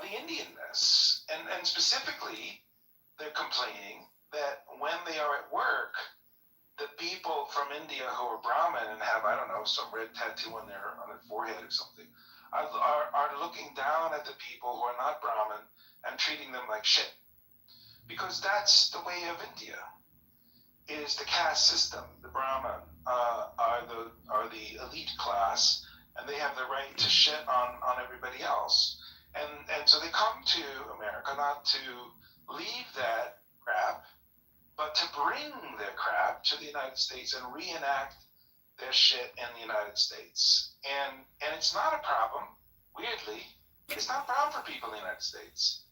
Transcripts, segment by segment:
the Indianness. And specifically, they're complaining that when they are at work, the people from India who are Brahmin and have, I don't know, some red tattoo on their forehead or something, are looking down at the people who are not Brahmin and treating them like shit. Because that's the way of India, is the caste system. The Brahmin are the elite class, and they have the right to shit on everybody else. And so they come to America not to leave that crap, but to bring their crap to the United States and reenact their shit in the United States. And it's not a problem, weirdly. It's not a problem for people in the United States.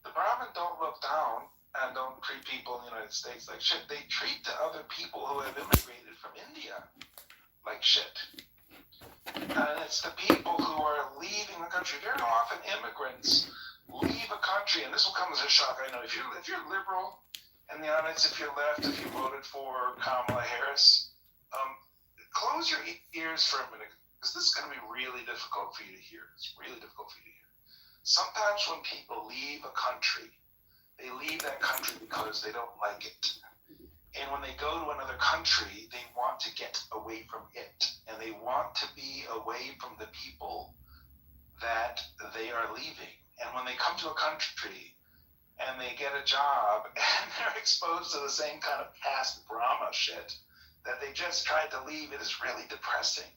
The Brahmin don't look down and don't treat people in the United States like shit. They treat the other people who have immigrated from India like shit. And it's the people who are leaving the country. Very often immigrants leave a country, and this will come as a shock, I know. If you're liberal in the audience, if you're left, if you voted for Kamala Harris, close your ears for a minute, because this is going to be really difficult for you to hear. It's really difficult for you to hear. Sometimes when people leave a country, they leave that country because they don't like it. And when they go to another country, they want to get away from it. And they want to be away from the people that they are leaving. And when they come to a country and they get a job and they're exposed to the same kind of caste Brahma shit that they just tried to leave, it is really depressing.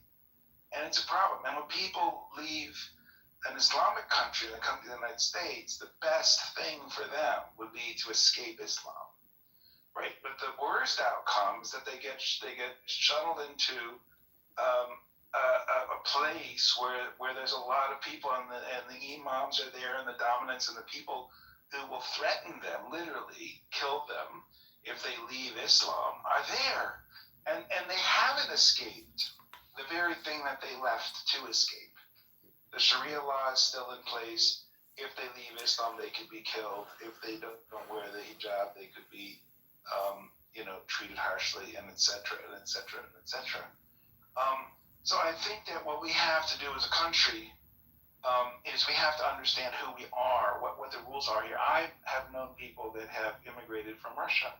And it's a problem. And when people leave an Islamic country and come to the United States, the best thing for them would be to escape Islam, right? But the worst outcome is that they get shuttled into a place where there's a lot of people, and the imams are there, and the dominants and the people who will threaten them, literally kill them if they leave Islam, are there, and they haven't escaped the very thing that they left to escape. The Sharia law is still in place. If they leave Islam, they could be killed. If they don't wear the hijab, they could be, treated harshly, and et cetera, and et cetera, and et cetera. So I think that what we have to do as a country is we have to understand who we are, what the rules are here. I have known people that have immigrated from Russia.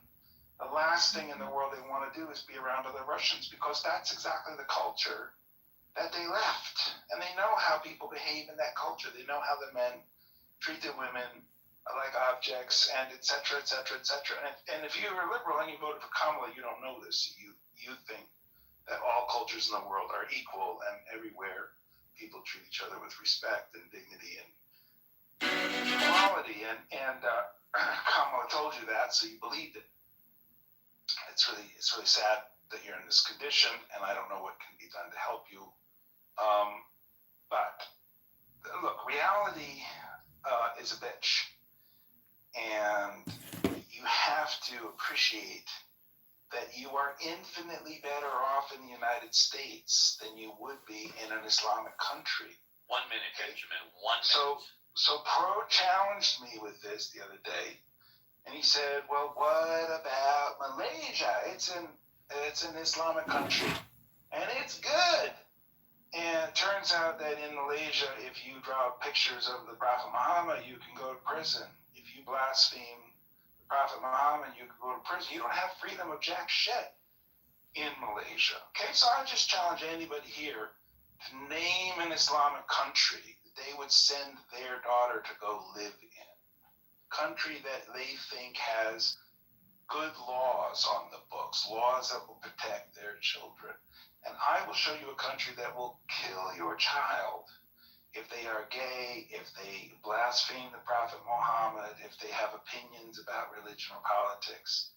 The last thing in the world they want to do is be around other Russians, because that's exactly the culture that they left. And they know how people behave in that culture. They know how the men treat the women like objects, and et cetera, et cetera, et cetera. And if you're a liberal and you voted for Kamala, you don't know this. You think that all cultures in the world are equal, and everywhere people treat each other with respect and dignity and equality. And Kamala told you that, so you believed it. It's really sad that you're in this condition, and I don't know what can be done to help you. But look, reality is a bitch, and you have to appreciate that you are infinitely better off in the United States than you would be in an Islamic country. 1 minute, Benjamin. 1 minute. So Pro challenged me with this the other day, and he said, "Well, what about Malaysia? It's an Islamic country, and it's good." And it turns out that in Malaysia, if you draw pictures of the Prophet Muhammad, you can go to prison. If you blaspheme the Prophet Muhammad, you can go to prison. You don't have freedom of jack shit in Malaysia. Okay, so I just challenge anybody here to name an Islamic country that they would send their daughter to go live in. A country that they think has good laws on the books, laws that will protect their children. And I will show you a country that will kill your child if they are gay, if they blaspheme the Prophet Muhammad, if they have opinions about religion or politics.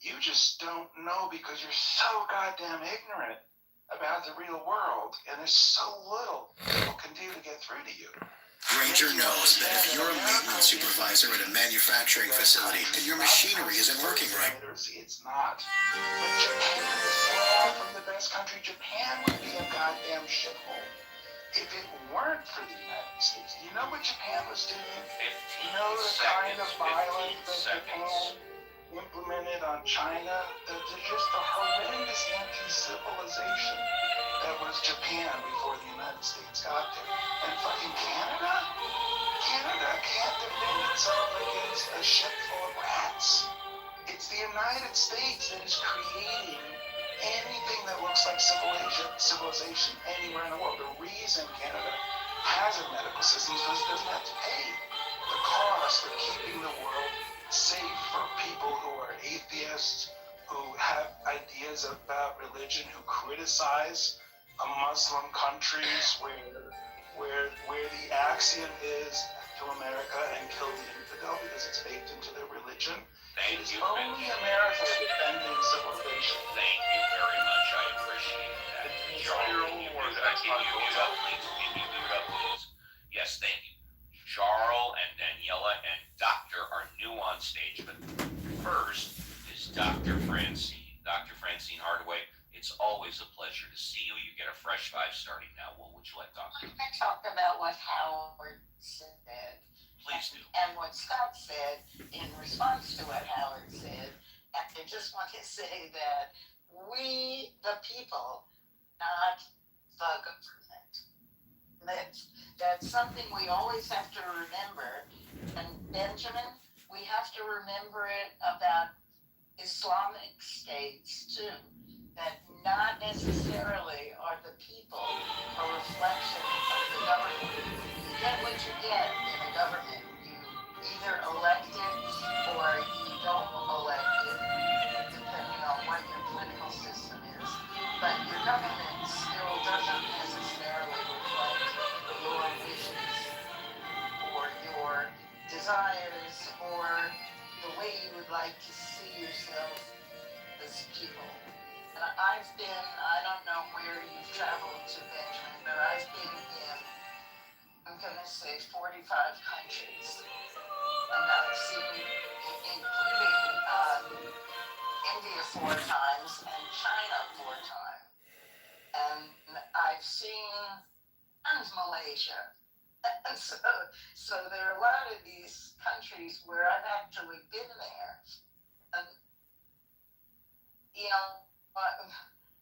You just don't know, because you're so goddamn ignorant about the real world, and there's so little people can do to get through to you. Ranger knows that if you're a maintenance supervisor at a manufacturing facility and your machinery isn't working right, it's not. But Japan is far from the best country. Japan would be a goddamn shithole if it weren't for the United States. You know what Japan was doing? You know the kind of violence that Japan implemented on China? There's just a horrendous anti-civilization that was Japan before the United States got there. And fucking Canada can't defend itself against a ship full of rats. It's the United States that is creating anything that looks like civilization anywhere in the world. The reason Canada has a medical system is because it doesn't have to pay the cost of keeping the world safe for people who are atheists, who have ideas about religion, who criticize Muslim countries where the axiom is to America and kill the infidel because it's baked into their religion. Thank It's you, only Benjamin. America defending civilization. Thank you very much. I appreciate that. Charles, can you mute up? Can you mute up, please? Can you mute up, please? Yes, thank you. Charles and Daniela and Doctor are new on stage, but first is Dr. Francine. Dr. Francine Hardaway, it's always a pleasure to see you. You get a fresh five starting now. What would you like, Doctor? I talk about what Howard said. Please do. And what Scott said in response to what Howard said. And I just want to say that we, the people, not the government. That's something we always have to remember. And Benjamin, we have to remember it about Islamic states too. That not necessarily are the people a reflection of the government. You get what you get in a government. You either elect it or you don't elect it, depending on what your political system is. But your government still doesn't necessarily reflect your wishes or your desires or the way you would like to see yourself as people. And I've been, I don't know where you've traveled to, Benjamin, but I've been in, I'm going to say 45 countries. And I've seen, including India 4 times and China 4 times. And I've seen Malaysia. And so there are a lot of these countries where I've actually been there. And, you know,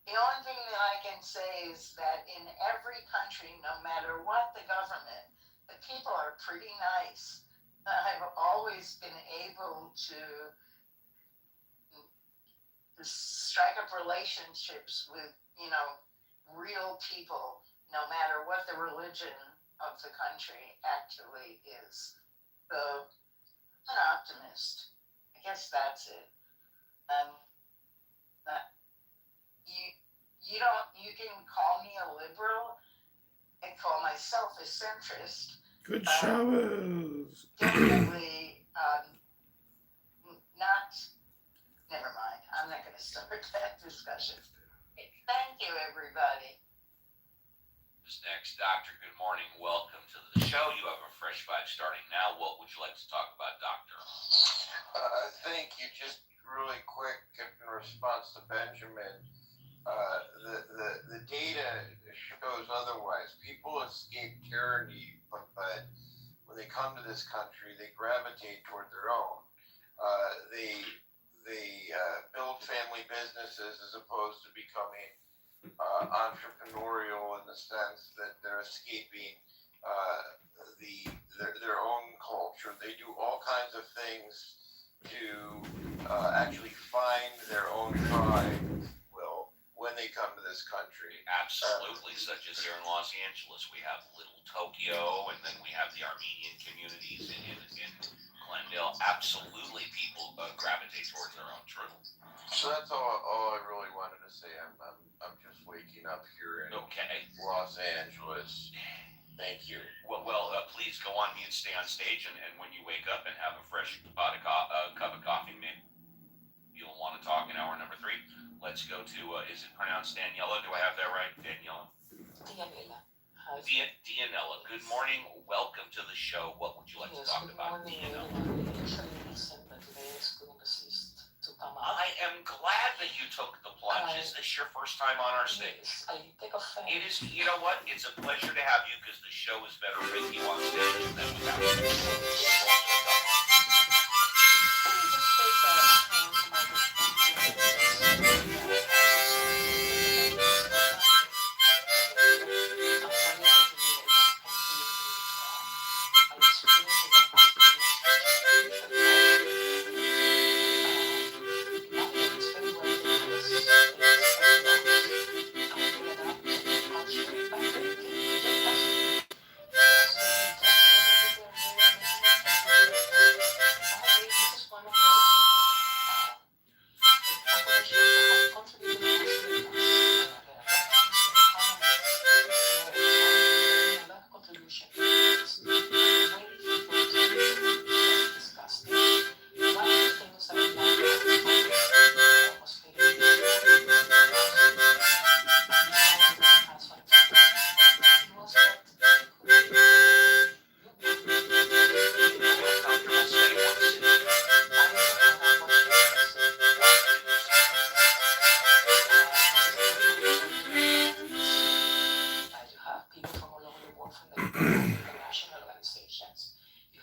the only thing that I can say is that in every country, no matter what the government, the people are pretty nice. I've always been able to strike up relationships with, you know, real people, no matter what the religion of the country actually is. So I'm an optimist. I guess that's it. You can call me a liberal. I call myself a centrist. Good Shabbos. Definitely not. Never mind. I'm not going to start that discussion. Thank you, everybody. Who's next? Doctor, good morning. Welcome to the show. You have a fresh five starting now. What would you like to talk about, Doctor? Thank you. Just really quick in response to Benjamin. The data shows otherwise. People escape tyranny, but when they come to this country, they gravitate toward their own. They build family businesses as opposed to becoming entrepreneurial in the sense that they're escaping their own culture. They do all kinds of things to actually find their own tribe when they come to this country. Absolutely, such as here in Los Angeles, we have Little Tokyo, and then we have the Armenian communities in Glendale. Absolutely, people gravitate towards their own truth. So that's all I really wanted to say. I'm just waking up here in Los Angeles. Thank you. Well, please go on mute, stay on stage, and when you wake up and have a fresh cup of coffee, maybe you'll want to talk in hour number 3. Let's go to, is it pronounced Daniela? Do I have that right, Daniela? Dianella, good morning. Welcome to the show. What would you like to talk about, Dianella? I am glad that you took the plunge. Is this your first time on our stage? It is. You know what? It's a pleasure to have you because the show is better with you on stage than without you.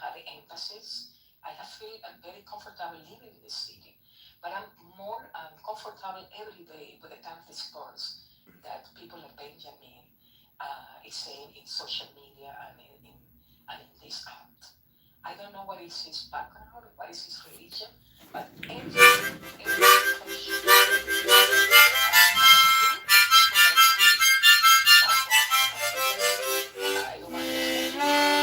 have emphasis. I have feel very comfortable living in the city, but I'm more comfortable every day with the kind of discourse that people like Benjamin is saying in social media and in this act. I don't know what is his background, what is his religion, but every question, I don't understand, but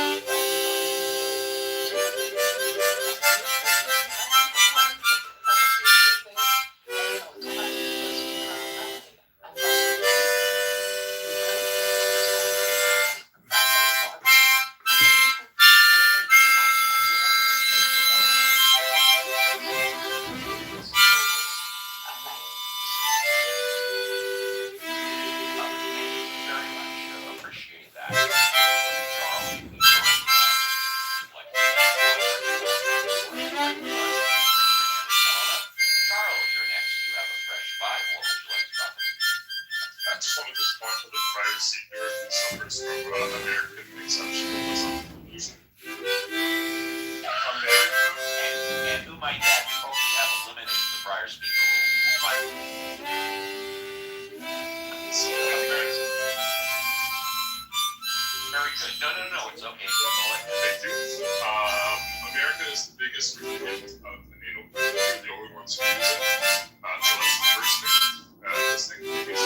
Very much appreciate that. Charles, you can join me back. Like, Charles, you're next. You have a fresh five. What would you like to talk about? I just wanted to respond to the prior speaker who suffers from American exceptionalism illusion. America, And who might that? We hope we have eliminated the prior speaker rule. Who might? so America, Very good. No. It's okay. Go ahead. thank you. America is the biggest recipient of the NATO program. We're the only ones who use it. So that's the first thing. The second thing is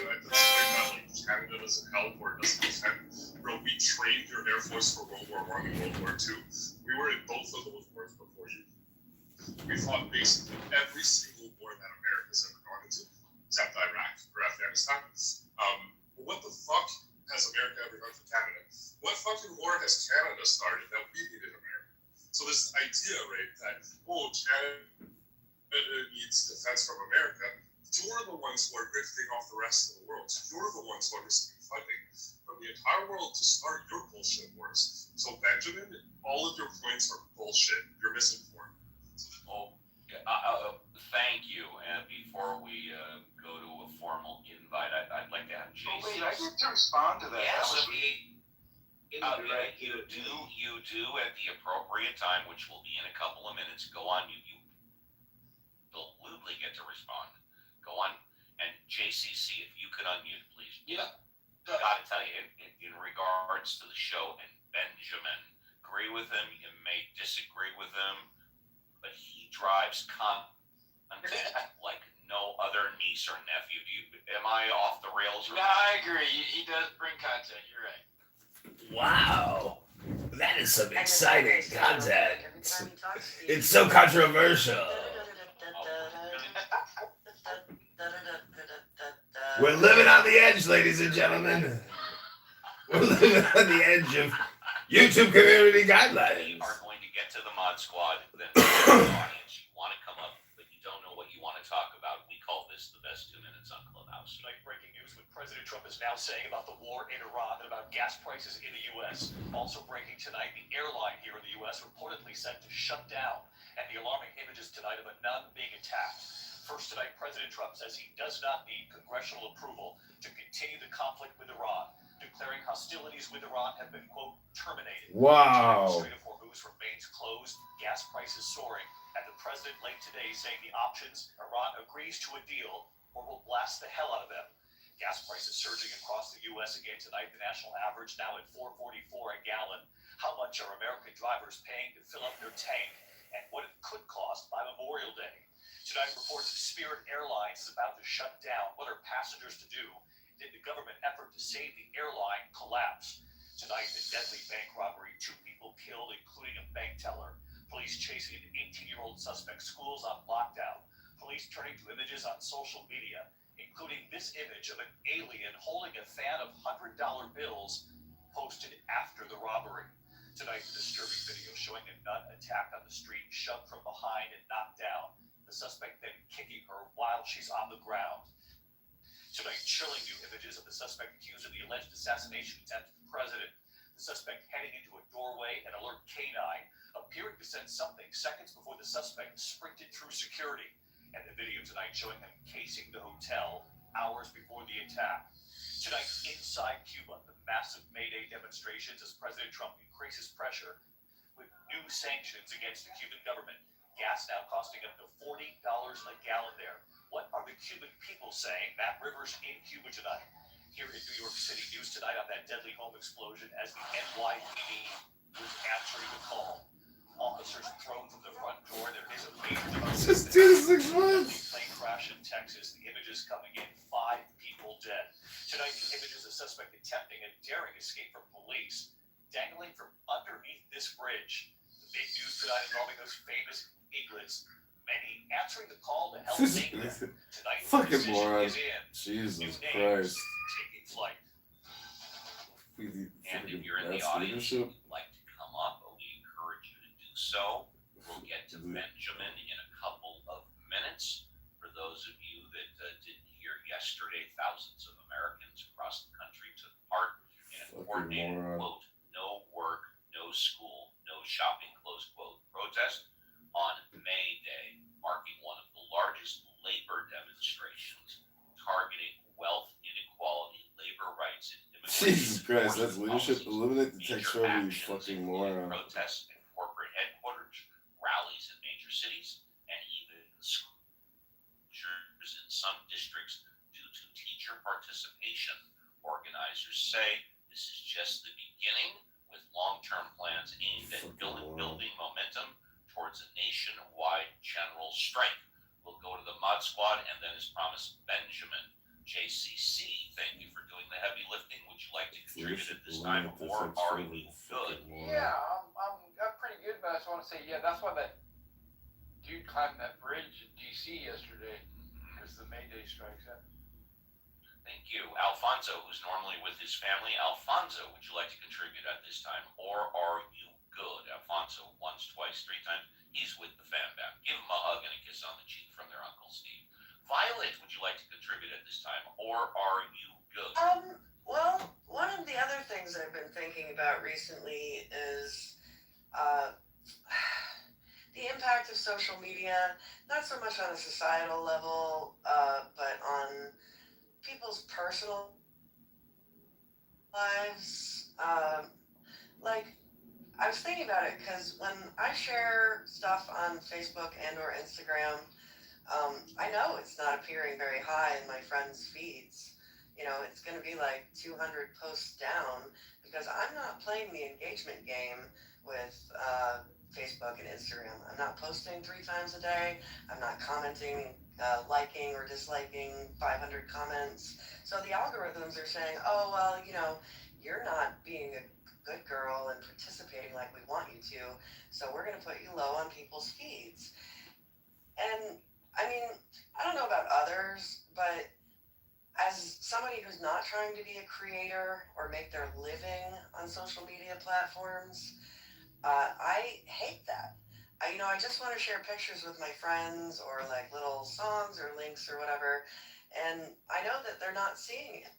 America, I just like that, like Canada doesn't help or doesn't defend. Bro, we trained your Air Force for World War I and World War II. We were in both of those wars before you. We fought basically every single war that America's ever gone into, except Iraq or Afghanistan. What the fuck has America ever done for Canada? What fucking war has Canada started that we needed America? So this idea, right, that, Canada needs defense from America, you're the ones who are drifting off the rest of the world. You're the ones who are receiving funding from the entire world to start your bullshit wars. So Benjamin, all of your points are bullshit. You're misinformed. Oh, yeah, thank you. And before we go to a formal invite, I'd like to have Jason. Oh, wait, I get to respond to that. Yes, That was you do at the appropriate time, which will be in a couple of minutes. Go on, you absolutely get to respond. Go on, and JCC, if you could unmute, please. Yeah. Gotta tell you, in regards to the show, and Benjamin, agree with him, you may disagree with him, but he drives content like no other niece or nephew. Am I off the rails? No, I agree. He does bring content. You're right. Wow. That is some exciting content. Every time he talks to you. It's so controversial. We're living on the edge, ladies and gentlemen. We're living on the edge of YouTube community We guidelines. are going to get to the Mod Squad. Then audience, you want to come up, but you don't know what you want to talk about. We call this the best 2 minutes on Clubhouse. Tonight, breaking news what President Trump is now saying about the war in Iran and about gas prices in the U.S. Also breaking tonight, the airline here in the U.S. reportedly set to shut down, and the alarming images tonight of a nun being attacked. First tonight, President Trump says he does not need congressional approval to continue the conflict with Iran, declaring hostilities with Iran have been, quote, terminated. Wow. Strait of Hormuz remains closed, gas prices soaring, and the president late today saying the options Iran agrees to a deal or will blast the hell out of them. Gas prices surging across the U.S. again tonight, the national average now at $4.44 a gallon. How much are American drivers paying to fill up their tank, and what it could cost by Memorial Day? Tonight, reports of Spirit Airlines is about to shut down. What are passengers to do? Did the government effort to save the airline collapse? Tonight, a deadly bank robbery, 2 people killed, including a bank teller. Police chasing an 18-year-old suspect, schools on lockdown. Police turning to images on social media, including this image of an alien holding a fan of $100 bills posted after the robbery. Tonight, the disturbing video showing a nun attacked on the street, shoved from behind and knocked down. The suspect then kicking her while she's on the ground. Tonight, chilling new images of the suspect accused of the alleged assassination attempt of the president. The suspect heading into a doorway, an alert canine appearing to sense something seconds before the suspect sprinted through security. And the video tonight showing him casing the hotel hours before the attack. Tonight, inside Cuba, the massive May Day demonstrations as President Trump increases pressure with sanctions against the Cuban government. Gas now costing up to $40 a gallon there. What are the Cuban people saying? Matt Rivers in Cuba tonight. Here in New York City, news tonight on that deadly home explosion as the NYPD was answering the call. Officers thrown from the front door. There is a major Just 2 to 6 months. plane crash in Texas. The images coming in, 5 people dead. Tonight, the images of a suspect attempting a daring escape from police, dangling from underneath this bridge. The big news tonight involving those famous eaglets. Many answering the call to help save them. Tonight, Fucking the moron. decision is in. Jesus New names Christ. taking flight. And if you're in the audience and you'd like to come up, we encourage you to do so. We'll get to Benjamin in a couple of minutes. For those of you that didn't hear yesterday, thousands of Americans across the country took part in a coordinated, quote, no work, no school, no shopping, close quote, protest on May Day, marking one of the largest labor demonstrations targeting wealth inequality, labor rights, and Jesus Christ, that's leadership. Eliminate the text over, you fucking moron. protests in corporate headquarters, rallies in major cities, and even schools in some districts due to teacher participation. Organizers say this is just the beginning, with long-term plans aimed at building momentum towards a nationwide general strike. We'll go to the Mod Squad, and then, as promised, Benjamin. JCC, thank you for doing the heavy lifting. Would you like to contribute at this time, or are you good? Yeah, I'm pretty good, but I just want to say, yeah, that's why that dude climbed that bridge in D.C. yesterday, because the May Day strikes. Thank you. Alfonso, who's normally with his family. Alfonso, would you like to contribute at this time, or are you good? Alfonso, once, twice, 3 times. He's with the fan band. Give him a hug and a kiss on the cheek from their Uncle Steve. Violet, would you like to contribute at this time, or are you good? Well, one of the other things I've been thinking about recently is the impact of social media, not so much on a societal level, but on people's personal lives. Like, I was thinking about it because when I share stuff on Facebook and or Instagram, I know it's not appearing very high in my friends' feeds. You know, it's going to be like 200 posts down because I'm not playing the engagement game with Facebook and Instagram. I'm not posting 3 times a day. I'm not commenting, liking or disliking 500 comments. So the algorithms are saying, oh, well, you know, you're not being a good girl and participating like we want you to. So we're going to put you low on people's feeds. And I mean, I don't know about others, but as somebody who's not trying to be a creator or make their living on social media platforms, I hate that. I just want to share pictures with my friends or like little songs or links or whatever, and I know that they're not seeing it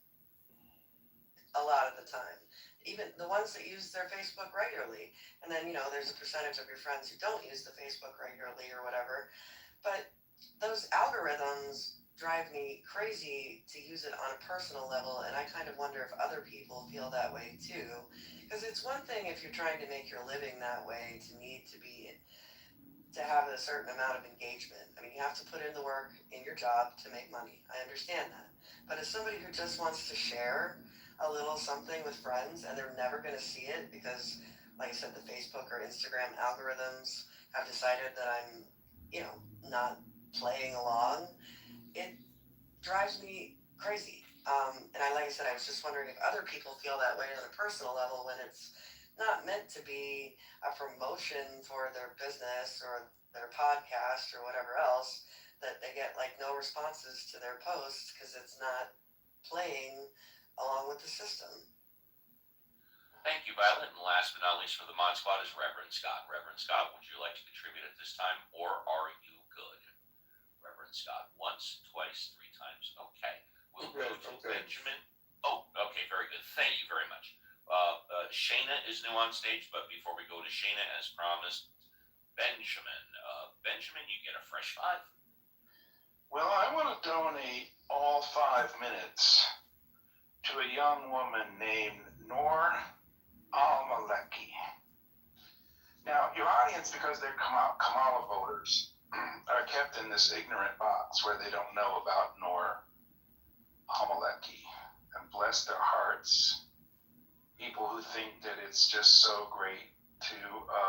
a lot of the time. Even the ones that use their Facebook regularly, and then there's a percentage of your friends who don't use the Facebook regularly or whatever, but those algorithms drive me crazy to use it on a personal level, and I kind of wonder if other people feel that way too. Because it's one thing if you're trying to make your living that way to have a certain amount of engagement. I mean, you have to put in the work in your job to make money. I understand that. But as somebody who just wants to share a little something with friends and they're never going to see it because, like I said, the Facebook or Instagram algorithms have decided that I'm, not playing along, it drives me crazy. Like I said, I was just wondering if other people feel that way on a personal level when it's not meant to be a promotion for their business or their podcast or whatever else, that they get like no responses to their posts because it's not playing along with the system. Thank you, Violet. And last but not least for the Mod Squad is Reverend Scott. Reverend Scott, would you like to contribute at this time, or are you good? Reverend Scott, once, twice, 3 times. Okay. We'll go to Benjamin. Oh, okay, very good. Thank you very much. Shayna is new on stage, but before we go to Shayna, as promised, Benjamin. Benjamin, you get a fresh 5. Well, I want to donate all 5 minutes to a young woman named Noor Al-Maleki. Now, your audience, because they're Kamala voters, are kept in this ignorant box where they don't know about Noor Amaleki. And bless their hearts, people who think that it's just so great to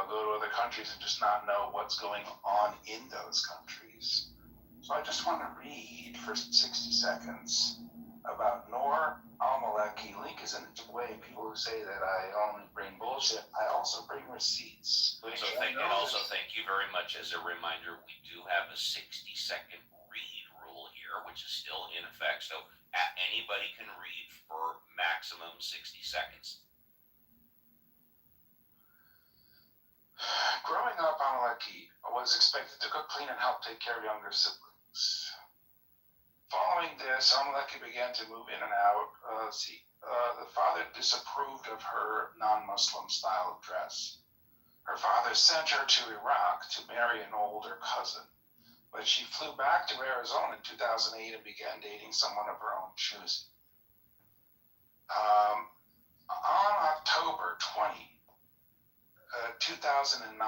go to other countries and just not know what's going on in those countries. So I just want to read for 60 seconds about Noor Amaleki. Link is in the way. People who say that I only bring bullshit, I also bring receipts. So thank you very much. As a reminder, we do have a 60-second read rule here, which is still in effect. So anybody can read for maximum 60 seconds. Growing up, Amaleki was expected to cook, clean, and help take care of younger siblings. Following this, Amaleki began to move in and out. The father disapproved of her non-Muslim style of dress. Her father sent her to Iraq to marry an older cousin, but she flew back to Arizona in 2008 and began dating someone of her own choosing. On October 20, 2009,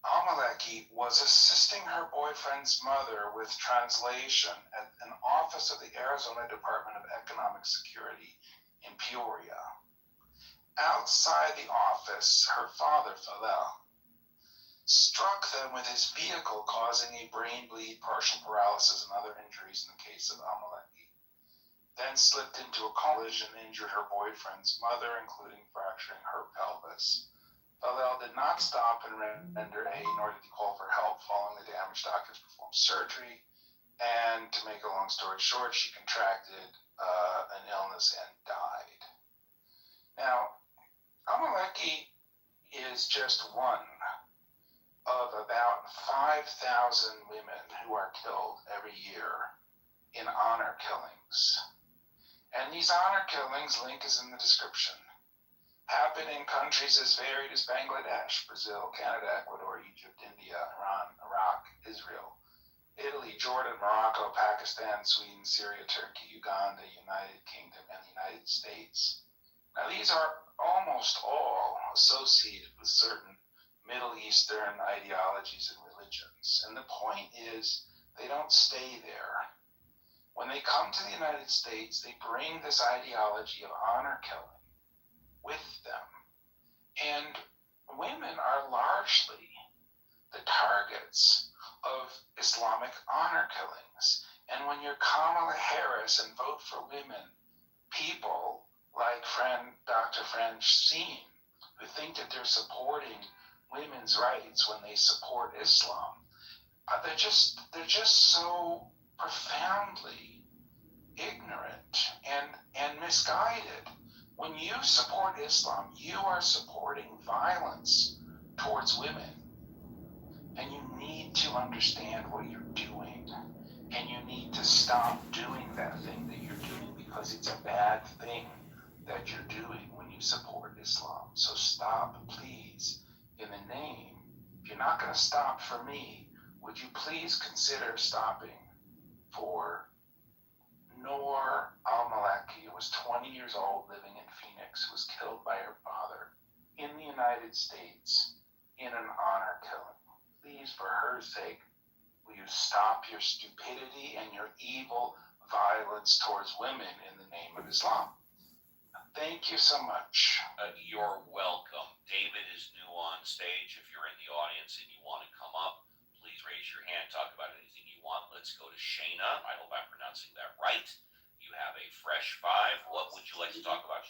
Amaleki was assisting her boyfriend's mother with translation at an office of the Arizona Department of Economic Security in Peoria. Outside the office, her father, Falel, struck them with his vehicle, causing a brain bleed, partial paralysis, and other injuries in the case of Amaleki. Then slipped into a collision and injured her boyfriend's mother, including fracturing her pelvis. Falel did not stop and render aid, nor did he call for help. Following the damage, doctors performed surgery, and to make a long story short, she contracted an illness and died. Now, Amaleki is just one of about 5,000 women who are killed every year in honor killings. And these honor killings, link is in the description, happen in countries as varied as Bangladesh, Brazil, Canada, Ecuador, Egypt, India, Iran, Iraq, Israel, Italy, Jordan, Morocco, Pakistan, Sweden, Syria, Turkey, Uganda, United Kingdom, and the United States. Now, these are almost all associated with certain Middle Eastern ideologies and religions. And the point is, they don't stay there. When they come to the United States, they bring this ideology of honor killing with them. And women are largely the targets of Islamic honor killings. And when you're Kamala Harris and vote for women, people like Dr. Francine, who think that they're supporting women's rights when they support Islam, they're just so profoundly ignorant and misguided. When you support Islam, you are supporting violence towards women. And you need to understand what you're doing. And you need to stop doing that thing that you're doing, because it's a bad thing that you're doing when you support Islam. So stop, please, in the name. If you're not going to stop for me, would you please consider stopping for Noor Amaleki, who was 20 years old, living in Phoenix, was killed by her father in the United States in an honor killing. Please, for her sake, will you stop your stupidity and your evil violence towards women in the name of Islam? Thank you so much. You're welcome. David is new on stage. If you're in the audience and you want to come up, please raise your hand, talk about anything you want. Let's go to Shayna. I hope I'm pronouncing that right. You have a fresh five. What would you like to talk about?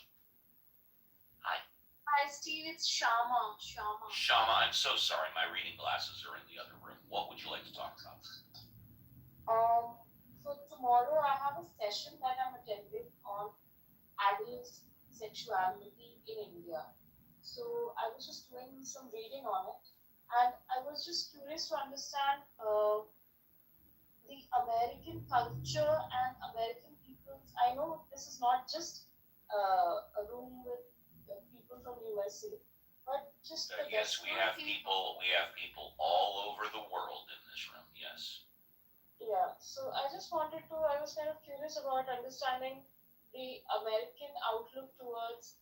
Hi, Steve. It's Shama. Shama, I'm so sorry. My reading glasses are in the other room. What would you like to talk about? So tomorrow I have a session that I'm attending on adult sexuality in India. So I was just doing some reading on it, and I was just curious to understand the American culture and American peoples. I know this is not just a room with people from USA, but just the Yes, we have people all over the world in this room. Yes. Yeah. So I was kind of curious about understanding the American outlook towards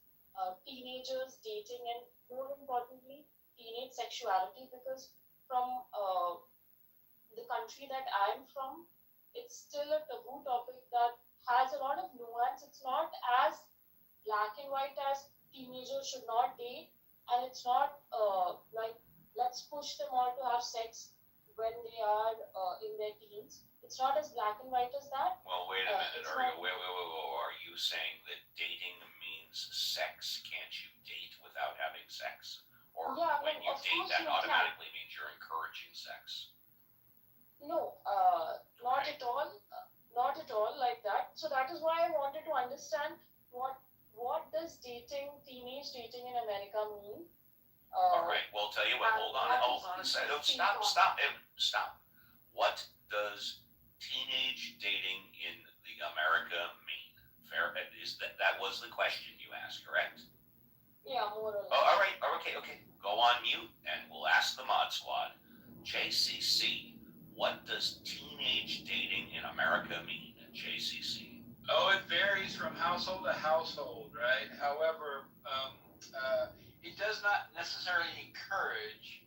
teenagers dating, and more importantly, teenage sexuality, because from the country that I'm from, it's still a taboo topic that has a lot of nuance. It's not as black and white as teenagers should not date, and it's not like let's push them all to have sex when they are in their teens. It's not as black and white as that. Well, wait a minute. It's Are not. you are you saying that dating means sex? Can't you date without having sex? Or Yeah, I when mean, you of date, course that you can. automatically means you're encouraging sex? No, not Okay. at all. Not at all like that. So that is why I wanted to understand what does dating, teenage dating in America mean? All Uh, right. Well, tell you what. and Hold on. what Hold is on a the second. Don't take stop. on Stop. Stop. What does teenage dating in the America mean? Fair. Is that was the question you asked? Correct. Yeah, more or Oh, less. all right. Okay. Okay. Go on mute, and we'll ask the Mod Squad. JCC. What does teenage dating in America mean? JCC. Oh, it varies from household to household, right? However, it does not necessarily encourage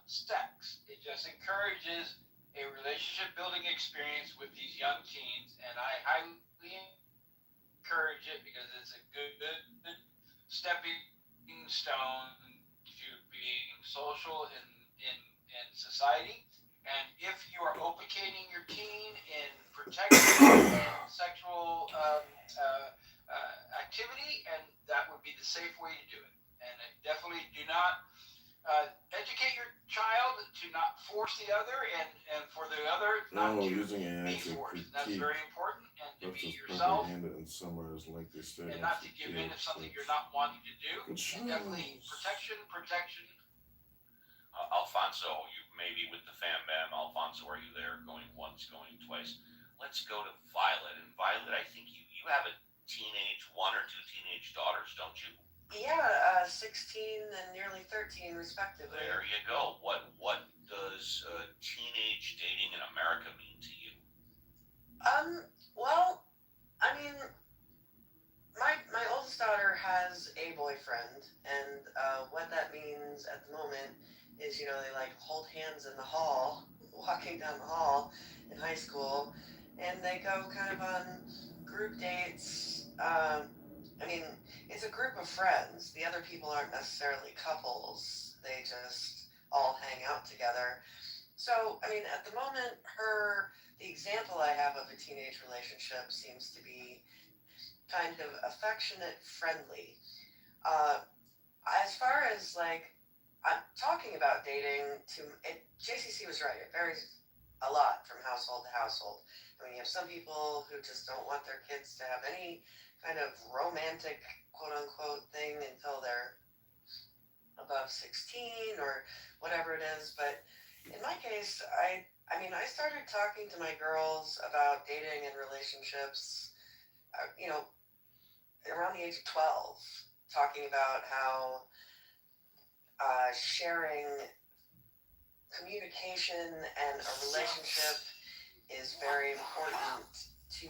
sex. It just encourages a relationship building experience with these young teens, and I highly encourage it because it's a good stepping stone to being social in society. And if you are implicating your teen in protecting sexual activity, and that would be the safe way to do it. And definitely do not educate your child to not force the other, and for the other not No, to using AI be to forced. That's critique very important, and to be versus yourself, propaganda in summers like they said. and not to give in to something you're not wanting to do. Good And definitely shows. protection. Alfonso, you maybe with the fam bam. Alfonso, are you there? Going once, going twice. Let's go to Violet. And Violet, I think you have a one or two teenage daughters, don't you? Yeah, 16 and nearly 13 respectively. There you go. What does teenage dating in America mean to you? Well, I mean, my oldest daughter has a boyfriend, and what that means at the moment is, they like hold hands in the hall, walking down the hall in high school, and they go kind of on group dates. I mean, it's a group of friends. The other people aren't necessarily couples. They just all hang out together. So, I mean, at the moment, the example I have of a teenage relationship seems to be kind of affectionate, friendly. Uh, as far as like, I'm talking about dating, JCC was right. It varies a lot from household to household. I mean, you have some people who just don't want their kids to have any kind of romantic, quote unquote, thing until they're above 16 or whatever it is. But in my case, I mean, I started talking to my girls about dating and relationships, around the age of 12, talking about how sharing communication and a relationship is very important to.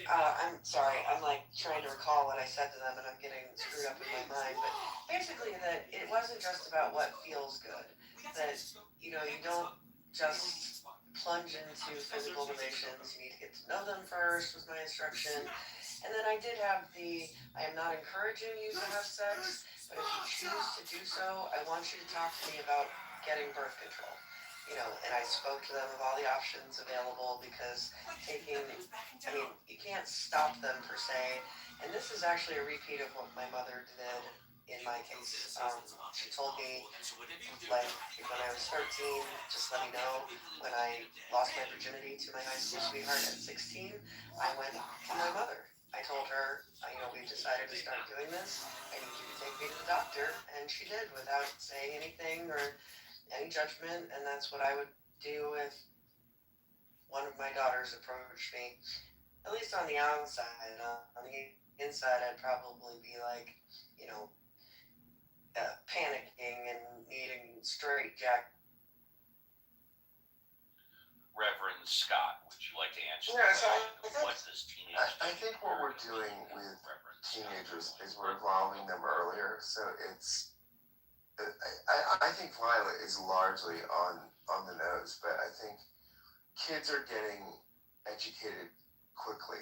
I'm sorry, I'm like trying to recall what I said to them and I'm getting screwed up in my mind. But basically, that it wasn't just about what feels good. That, you don't just plunge into physical relations. You need to get to know them first, was my instruction. And then I did have I am not encouraging you to have sex, but if you choose to do so, I want you to talk to me about getting birth control. And I spoke to them of all the options available because you can't stop them per se. And this is actually a repeat of what my mother did in my case. She told me, like, when I was 13, just let me know. When I lost my virginity to my high school sweetheart at 16, I went to my mother. I told her, we've decided to start doing this. I need you to take me to the doctor. And she did without saying anything or any judgment. And that's what I would do if one of my daughters approached me, at least on the outside. On the inside, I'd probably be like, panicking and needing straight jack. Reverend Scott, would you like to answer Yeah, the so question? What does teenage I think what we're doing with Reverend teenagers Scott? is we're involving them earlier. So it's I think Violet is largely on the nose, but I think kids are getting educated quickly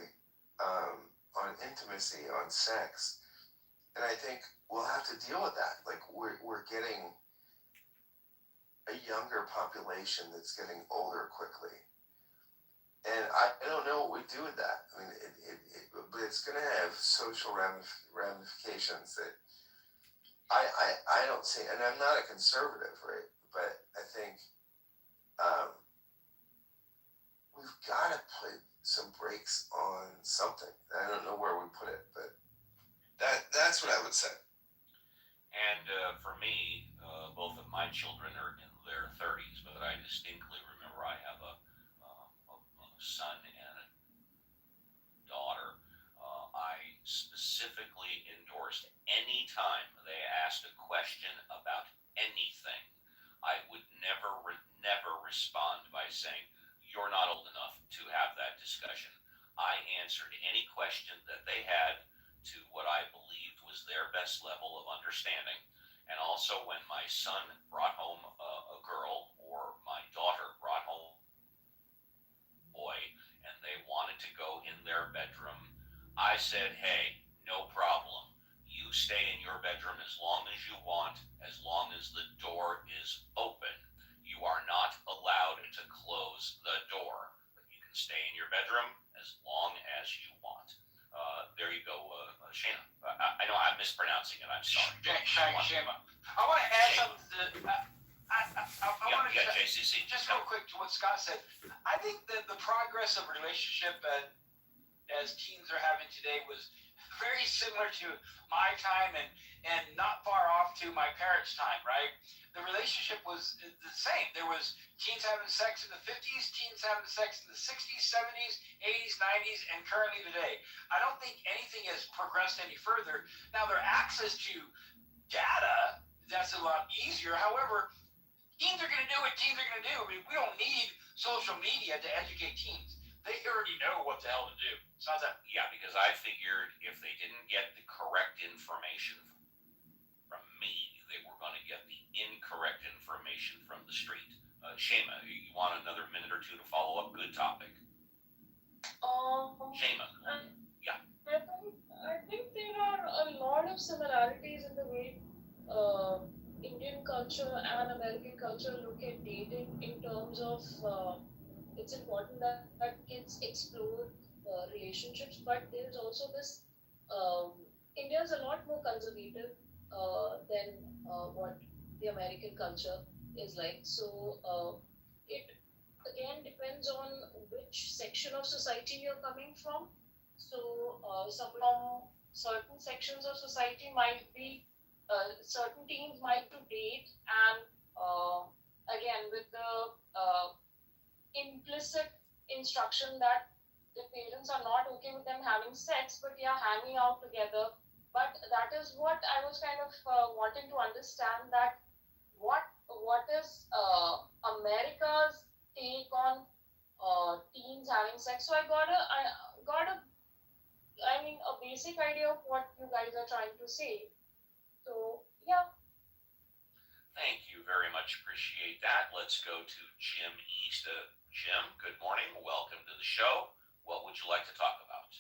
on intimacy, on sex, and I think we'll have to deal with that. Like we're getting a younger population that's getting older quickly, and I don't know what we do with that. I mean, but it's going to have social ramifications that I don't see, and I'm not a conservative, right? But I think we've got to put some brakes on something. I don't know where we put it, but that's what I would say. And for me, both of my children are in their 30s, but I distinctly remember I have a son and a daughter. I specifically endorsed any time they asked a question about anything, I would never respond by saying, "You're not old enough to have that discussion." I answered any question that they had to what I believed was their best level of understanding. And also, when my son brought home a girl or my daughter brought home a boy and they wanted to go in their bedroom, I said, "Hey, no problem. You stay in your bedroom as long as you want, as long as the door is open. You are not allowed to close the door, but you can stay in your bedroom as long as you want." There you go, Shana. I know I'm mispronouncing it. I'm sorry. Shema. I want to add something to I want to JCC. Just real quick to what Scott said. I think that the progress of relationship as teens are having today was very similar to my time and not far off to my parents' time, right? The relationship was the same. There was teens having sex in the 50s, teens having sex in the 60s, 70s, 80s, 90s, and currently today. I don't think anything has progressed any further. Now, their access to data, that's a lot easier. However, teens are going to do what teens are going to do. I mean, we don't need social media to educate teens. They already know what the hell to do. It's not that. Yeah, because I figured if they didn't get the correct information from me, they were going to get the incorrect information from the street. Shema, you want another minute or two to follow up? Good topic. Shema. Yeah. I think there are a lot of similarities in the way Indian culture and American culture look at dating in terms of it's important that kids explore relationships, but there is also this India is a lot more conservative than what the American culture is like. So it again depends on which section of society you're coming from. So some from certain sections of society might be certain teens might to date and again with the implicit instruction that the parents are not okay with them having sex, but yeah, hanging out together. But that is what I was kind of wanting to understand that what is America's take on teens having sex. So I mean a basic idea of what you guys are trying to say. So yeah. Thank you very much. Appreciate that. Let's go to Jim East. Jim, good morning. Welcome to the show. What would you like to talk about?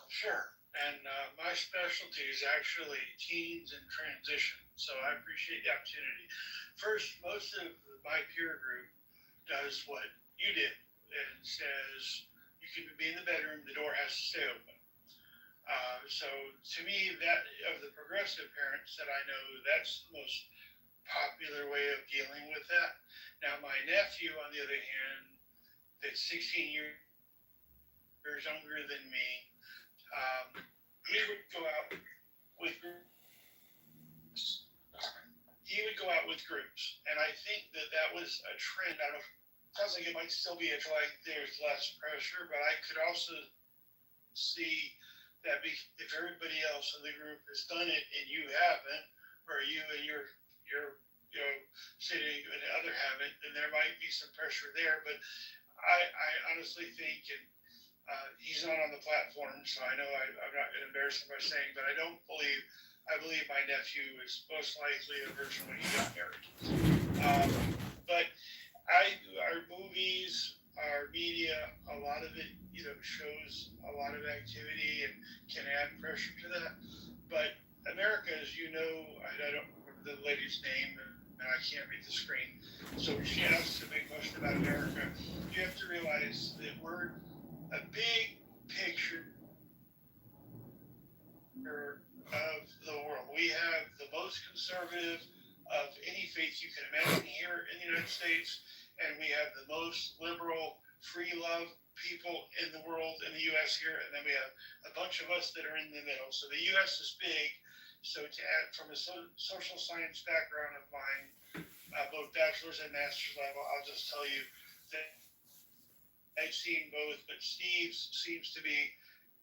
Sure. And my specialty is actually teens and transition. So I appreciate the opportunity. First, most of my peer group does what you did and says you can be in the bedroom, the door has to stay open. So to me, that of the progressive parents that I know, that's the most popular way of dealing with that. Now, my nephew, on the other hand, that's 16 years younger than me, he would go out with groups. And I think that was a trend. I don't know. Sounds like it might still be like there's less pressure, but I could also see that if everybody else in the group has done it and you haven't, or you and your city and the other haven't, then there might be some pressure there. But I honestly think, and he's not on the platform, so I know I'm not going to embarrass him by saying, but I don't believe I believe my nephew is most likely a virgin when he got married. But our movies, our media, a lot of it, shows a lot of activity and can add pressure to that. But America, as you know, I don't remember the lady's name, and I can't read the screen. So when she asks a big question about America, you have to realize that we're a big picture of the world. We have the most conservative of any faith you can imagine here in the United States, and we have the most liberal, free love people in the world in the U.S. here, and then we have a bunch of us that are in the middle. So the U.S. is big. So to add from a social science background of mine, both bachelor's and master's level, I'll just tell you that I've seen both, but Steve's seems to be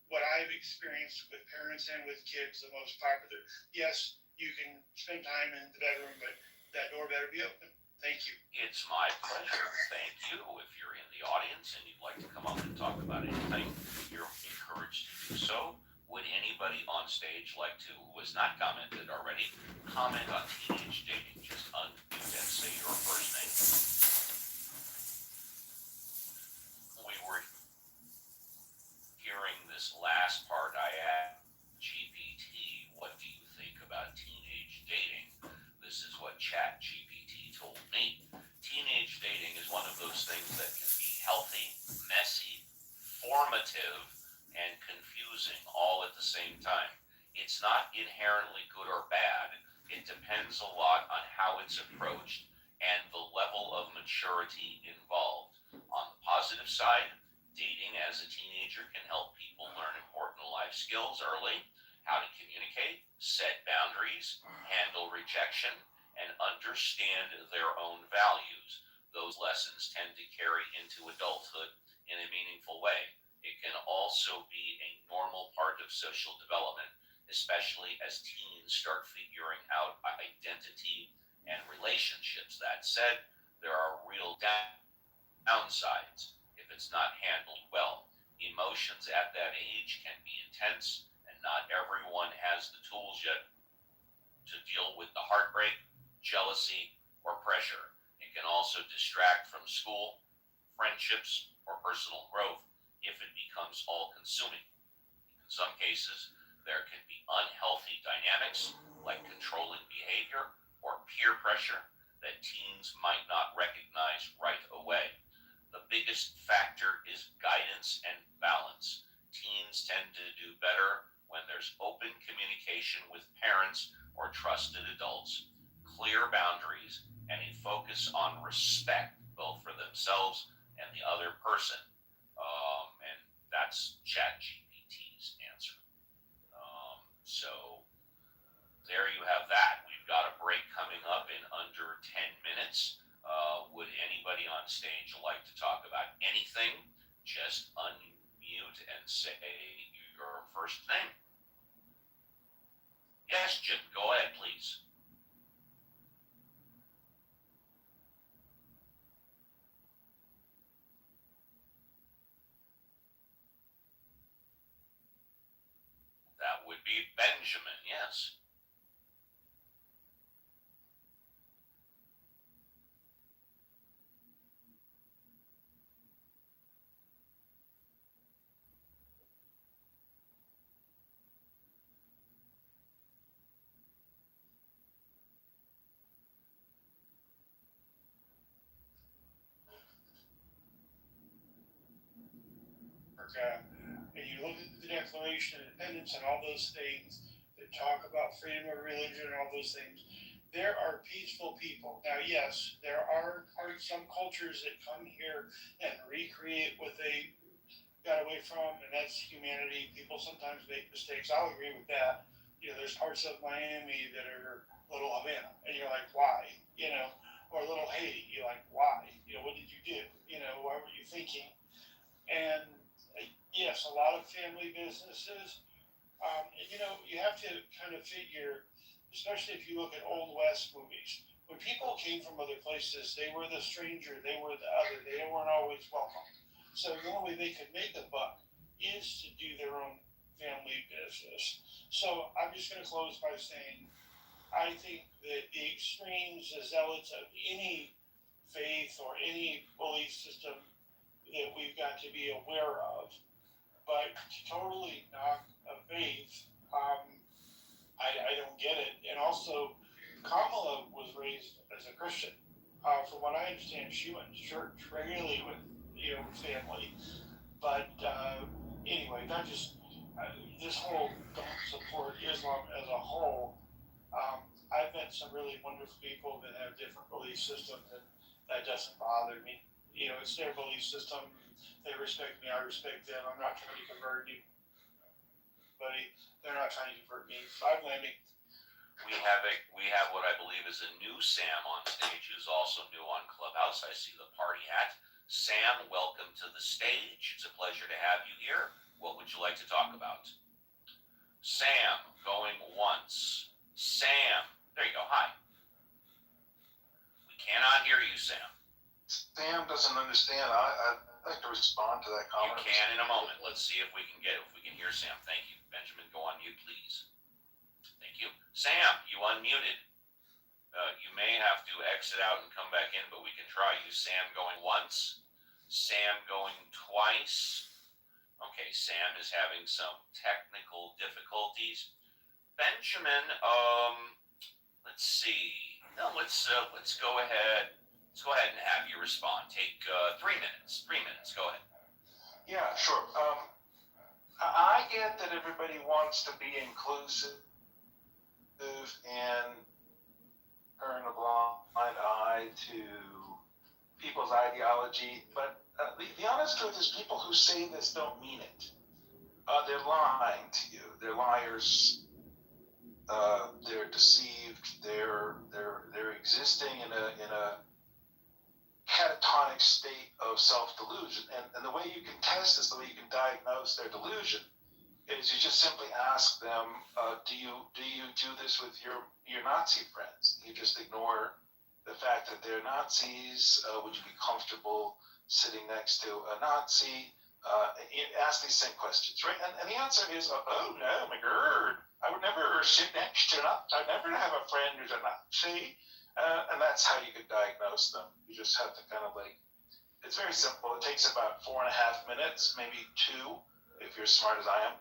what I've experienced with parents and with kids the most popular. Yes, you can spend time in the bedroom, but that door better be open. Thank you. It's my pleasure. Thank you. If you're in the audience and you'd like to come up and talk about anything, you're encouraged to do so. Would anybody on stage like to, who has not commented already, comment on teenage dating? Just unmute and say your first name. We were hearing this last part. I asked GPT, what do you think about teenage dating? This is what Chat GPT told me. Teenage dating is one of those things that can be healthy, messy, formative, and confusing all at the same time. It's not inherently good or bad. It depends a lot on how it's approached and the level of maturity involved. On the positive side, dating as a teenager can help people learn important life skills early, how to communicate, set boundaries, handle rejection, and understand their own values. Those lessons tend to carry into adulthood in a meaningful way. It can also be a normal part of social development, especially as teens start figuring out identity and relationships. That said, there are real downsides if it's not handled well. Emotions at that age can be intense, and not everyone has the tools yet to deal with the heartbreak, jealousy, or pressure. It can also distract from school, friendships, or personal growth if it becomes all-consuming. In some cases, there can be unhealthy dynamics like controlling behavior or peer pressure that teens might not recognize right away. The biggest factor is guidance and balance. Teens tend to do better when there's open communication with parents or trusted adults, clear boundaries, and a focus on respect, both for themselves and the other person. And that's ChatGPT's answer. So there you have that. We've got a break coming up in under 10 minutes. Would anybody on stage like to talk about anything? Just unmute and say your first name. Yes, Jim, go ahead, please. That would be Benjamin, yes. And you look at the Declaration of Independence and all those things that talk about freedom of religion and all those things, there are peaceful people. Now, yes, there are some cultures that come here and recreate what they got away from, and that's humanity. People sometimes make mistakes. I'll agree with that. There's parts of Miami that are Little Havana, and you're like, why? Or Little Haiti, you're like, why? What did you do? Why were you thinking? And yes, a lot of family businesses. You have to kind of figure, especially if you look at Old West movies, when people came from other places, they were the stranger, they were the other, they weren't always welcome. So the only way they could make a buck is to do their own family business. So I'm just going to close by saying I think that the extremes, the zealots of any faith or any belief system that we've got to be aware of, but to totally knock a faith, I don't get it. And also, Kamala was raised as a Christian. From what I understand, she went to church regularly with family. But anyway, that just this whole don't support Islam as a whole. I've met some really wonderful people that have different belief systems, and that doesn't bother me. It's their belief system. They respect me. I respect them. I'm not trying to convert anybody. They're not trying to convert me. So I'm landing. We have what I believe is a new Sam on stage, who's also new on Clubhouse. I see the party hat. Sam, welcome to the stage. It's a pleasure to have you here. What would you like to talk about? Sam, going once. Sam, there you go. Hi. We cannot hear you, Sam. Sam doesn't understand. I'd like to respond to that comment. You can in a moment. Let's see if we can hear Sam. Thank you. Benjamin, go on mute, please. Thank you. Sam, you unmuted. You may have to exit out and come back in, but we can try you. Sam going once. Sam going twice. Okay, Sam is having some technical difficulties. Benjamin, let's see. No, let's go ahead. Let's go ahead and have you respond. Take 3 minutes. 3 minutes. Go ahead. Yeah, sure. I get that everybody wants to be inclusive and turn a blind eye to people's ideology, but the honest truth is people who say this don't mean it. They're lying to you. They're liars. They're deceived. They're existing in a catatonic state of self-delusion. And the way you can test this, the way you can diagnose their delusion, is you just simply ask them, do you do this with your Nazi friends? You just ignore the fact that they're Nazis. Would you be comfortable sitting next to a Nazi? Ask these same questions, right? And the answer is, oh no, my God, I would never sit next to a Nazi. I'd never have a friend who's a Nazi. And that's how you could diagnose them. You just have to kind of it's very simple. It takes about 4.5 minutes, maybe 2, if you're as smart as I am.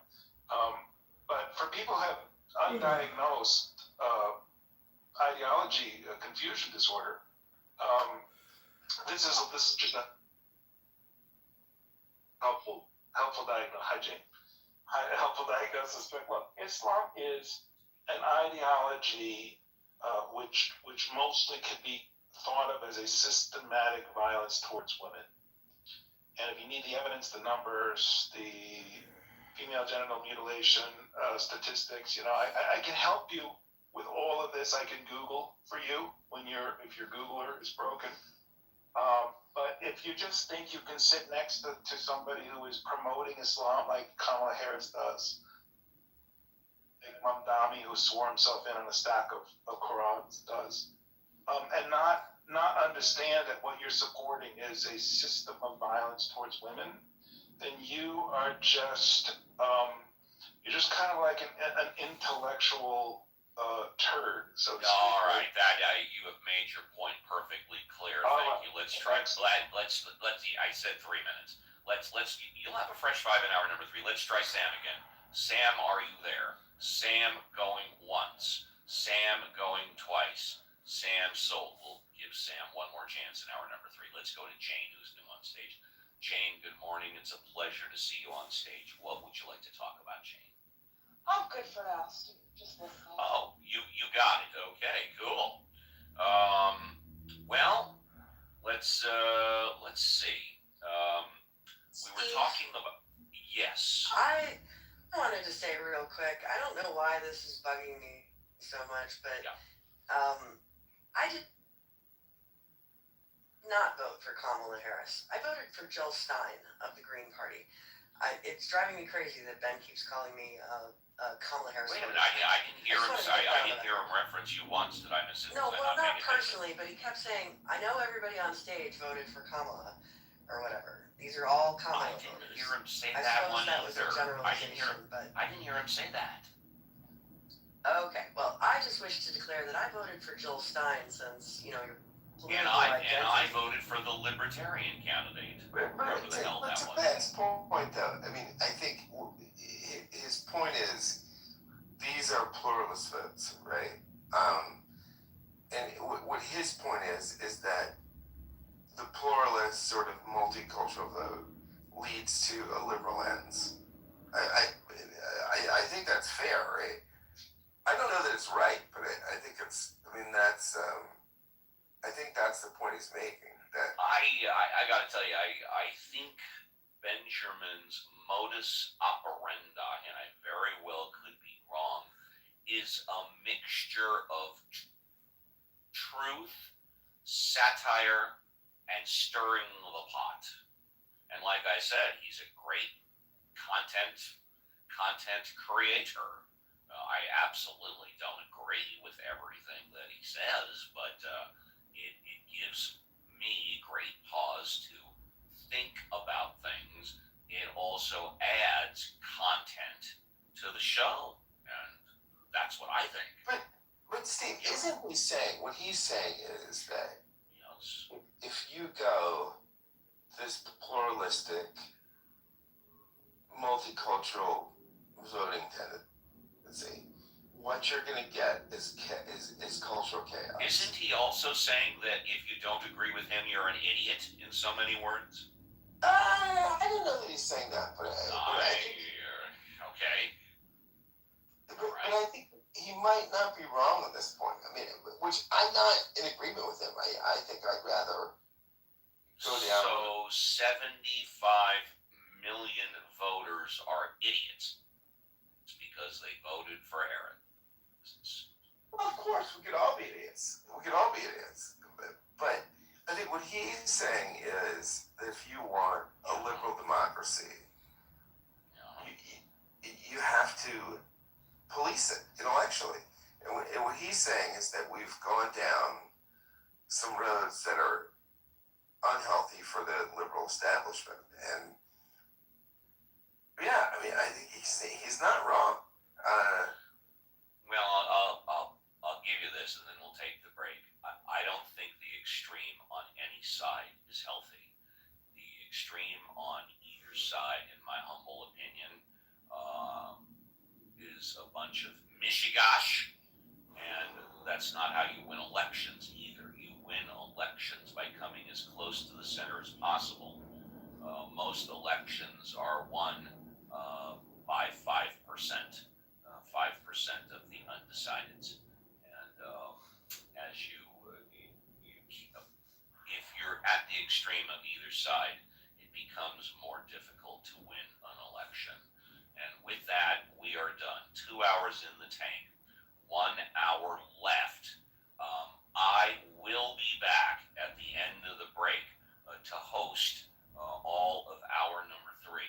But for people who have undiagnosed ideology confusion disorder, this is just a helpful diagnosis. Hi, Jane. Helpful diagnosis. Look, Islam is an ideology which mostly can be thought of as a systematic violence towards women. And if you need the evidence, the numbers, the female genital mutilation statistics, I can help you with all of this. I can Google for you if your Googler is broken. But if you just think you can sit next to somebody who is promoting Islam like Kamala Harris does, Imam Dami, who swore himself in on a stack of Qurans, does, and not understand that what you're supporting is a system of violence towards women, then you are just you're just kind of like an intellectual turd. So to speak. All right, you have made your point perfectly clear. Thank you. Let's try. Let's. I said 3 minutes. You'll have a fresh 5 in hour number 3. Let's try Sam again. Sam, are you there? Sam going once. Sam going twice. Sam sold. We'll give Sam one more chance in hour number 3. Let's go to Jane, who's new on stage. Jane, good morning. It's a pleasure to see you on stage. What would you like to talk about, Jane? I'm good for now, Steve. Just listening. Oh, you got it. Okay, cool. Well, let's see. We were talking about I wanted to say real quick, I don't know why this is bugging me so much, but I did not vote for Kamala Harris. I voted for Jill Stein of the Green Party. It's driving me crazy that Ben keeps calling me Kamala Harris. Wait a minute, I didn't hear him. I didn't hear him reference you once. Did I miss it? No, well, not personally, but he kept saying, I know everybody on stage voted for Kamala, or whatever. These are all I communal didn't voters. hear him say I that suppose one that was a either. I didn't hear generalization, but I didn't hear him say that. okay. Well, I just wish to declare that I voted for Jill Stein since, you know, your And political I identity. voted for the Libertarian candidate. But Whoever the hell to that was. Ben's point, though, I mean, I think his point is these are pluralist votes, right? And what his point is that the pluralist sort of multicultural vote leads to a liberal ends. I think that's fair, right? I don't know that it's right, but I think it's. I mean, that's. I think that's the point he's making. That I gotta tell you, I think Benjamin's modus operandi, and I very well could be wrong, is a mixture of truth, satire, and stirring the pot. And like I said, he's a great content creator. I absolutely don't agree with everything that he says, but it gives me great pause to think about things. It also adds content to the show, and that's what I think. But Steve, isn't he saying what he's saying is that Yes. if you go this pluralistic, multicultural voting tendency, what you're going to get is cultural chaos. Isn't he also saying that if you don't agree with him, you're an idiot in so many words? I don't know that he's saying that, but I think, okay. but I think he might not be wrong at this point. I mean, which I'm not in agreement with him. I think I'd rather go down. So 75 million voters are idiots. It's because they voted for Aaron. Well, of course, we could all be idiots. But I think what he's saying is that if you want a liberal democracy, you have to police it intellectually. And what he's saying is that we've gone down some roads that are unhealthy for the liberal establishment. And yeah, I mean, I think he's not wrong. Well, I'll give you this, and then we'll take the break. I don't think the extreme on any side is healthy. The extreme on either side, in my humble opinion, is a bunch of mishigash, and that's not how you win elections either. You win elections by coming as close to the center as possible. Most elections are won by 5%, 5% of the undecideds. And as if you're at the extreme of either side, it becomes more difficult to win an election. And with that, we are done. 2 hours in the tank, 1 hour left. I will be back at the end of the break to host all of hour number 3.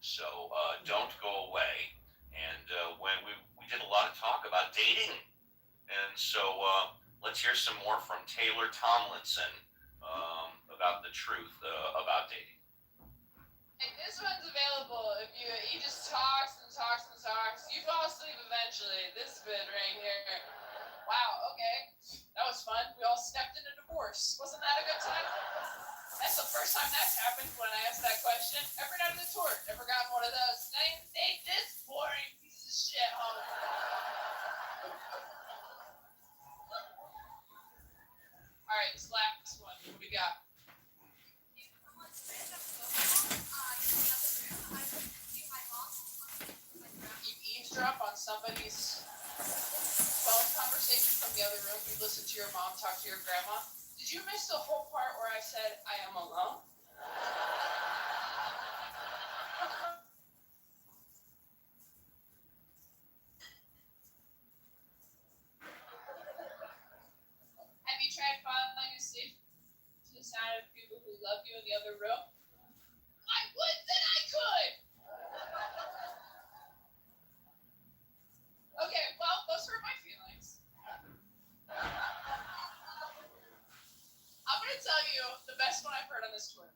So don't go away. And when we did a lot of talk about dating, and so let's hear some more from Taylor Tomlinson about the truth about dating. And this one's available if he just talks and talks and talks. You fall asleep eventually. This bit right here. Wow, okay. That was fun. We all stepped in a divorce. Wasn't that a good time? That's the first time that's happened when I asked that question. Ever done the tour? Ever gotten one of those? Same thing, this boring piece of shit home. Alright, this last one. What we got? You eavesdrop on somebody's phone conversation from the other room. You listen to your mom talk to your grandma. Did you miss the whole part where I said I am alone? Have you tried falling asleep to the sound of people who love you in the other room? I would that I could! Okay, well, those hurt my feelings. I'm gonna tell you the best one I've heard on this tour.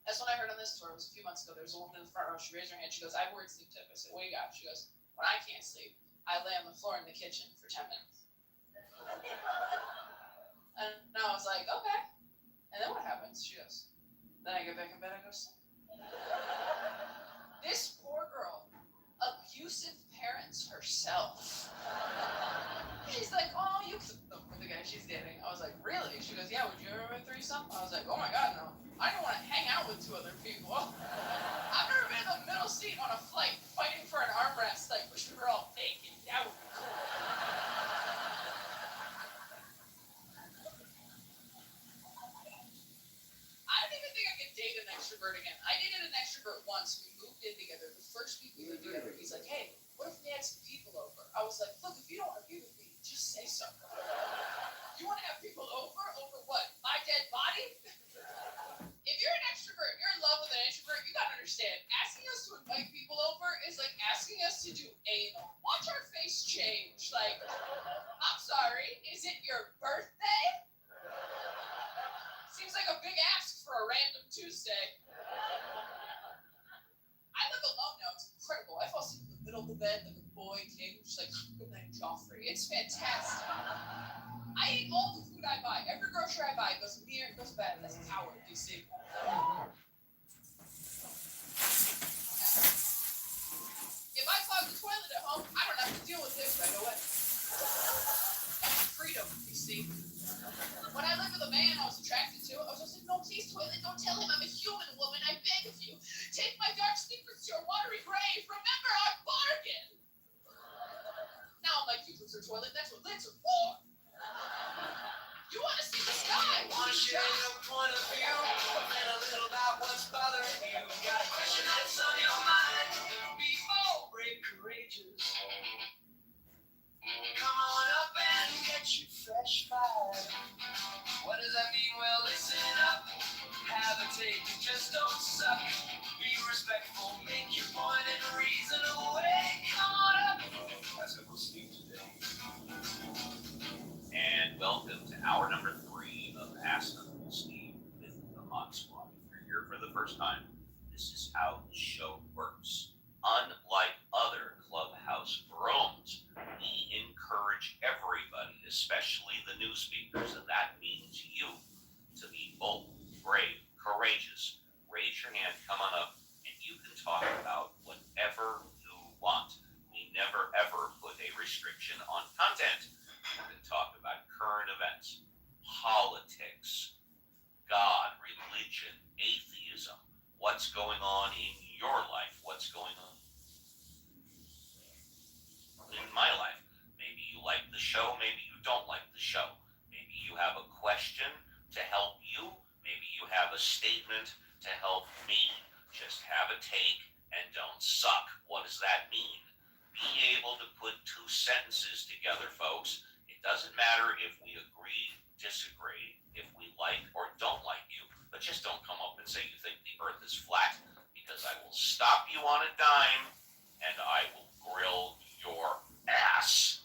That's when I heard on this tour. It was a few months ago. There was a woman in the front row. She raised her hand. She goes, "I have a weird sleep tip." I said, "What do you got?" She goes, "When I can't sleep, I lay on the floor in the kitchen for 10 minutes." And I was like, "Okay." And then what happens? She goes, "Then I get back in bed and go to sleep." This poor girl, abusive parents herself. She's like, "Oh, you with the guy she's dating." I was like, "Really?" She goes, "Yeah, would you ever have a threesome?" I was like, "Oh my god, no. I don't want to hang out with 2 other people." I've never been in the middle seat on a flight fighting for an armrest, like, which we were all faking. That would be cool. I don't even think I could date an extrovert again. I dated an extrovert once. We moved in together. The first week we lived together, he's like, "Hey, what if we had some people over?" I was like, "Look, if you don't want to be with me, just say so." You want to have people over? Over what? My dead body? If you're an extrovert, you're in love with an introvert, you gotta understand, asking us to invite people over is like asking us to do anal. Watch our face change. Like, I'm sorry, is it your birthday? Seems like a big ask for a random Tuesday. I live alone now. It's incredible. I fall asleep in the middle of the bed like a boy king, just like, "Good night, Joffrey." It's fantastic. I eat all the food I buy. Every grocery I buy goes near, goes bad. That's power, DC. If I clog the toilet at home, I don't have to deal with this right away. That's freedom, DC. When I lived with a man I was attracted to, I was just like, "No, please, toilet, don't tell him I'm a human woman. I beg of you. Take my dark secrets to your watery grave. Remember our bargain." Now I'm like, "You use your toilet. That's what lids are for. You want to see the sky? Want to share your point of view and a little about what's bothering you. Got a question that's on your mind? Be bold, brave, courageous. Come on up and get your fresh vibe. What does that mean? Well, listen up. Have a take, just don't suck. Be respectful, make your point and reason away. Come on up. That's what we'll speak today. And welcome to hour number 3 of Ask Uncle Steve with the Mod Squad. If you're here for the first time, this is how the show works. Unlike other clubhouse rooms, we encourage everybody, especially the new speakers, and that means you, to be bold, brave, courageous. Raise your hand, come on up, and you can talk about whatever you want. We never ever put a restriction on content. You can talk about current events, politics, God, religion, atheism, what's going on in your life, what's going on in my life. Maybe you like the show, maybe you don't like the show. Maybe you have a question to help you, maybe you have a statement to help me. Just have a take and don't suck. What does that mean? Be able to put 2 sentences together, folks. It doesn't matter if we agree, disagree, if we like or don't like you, but just don't come up and say you think the earth is flat, because I will stop you on a dime and I will grill your ass.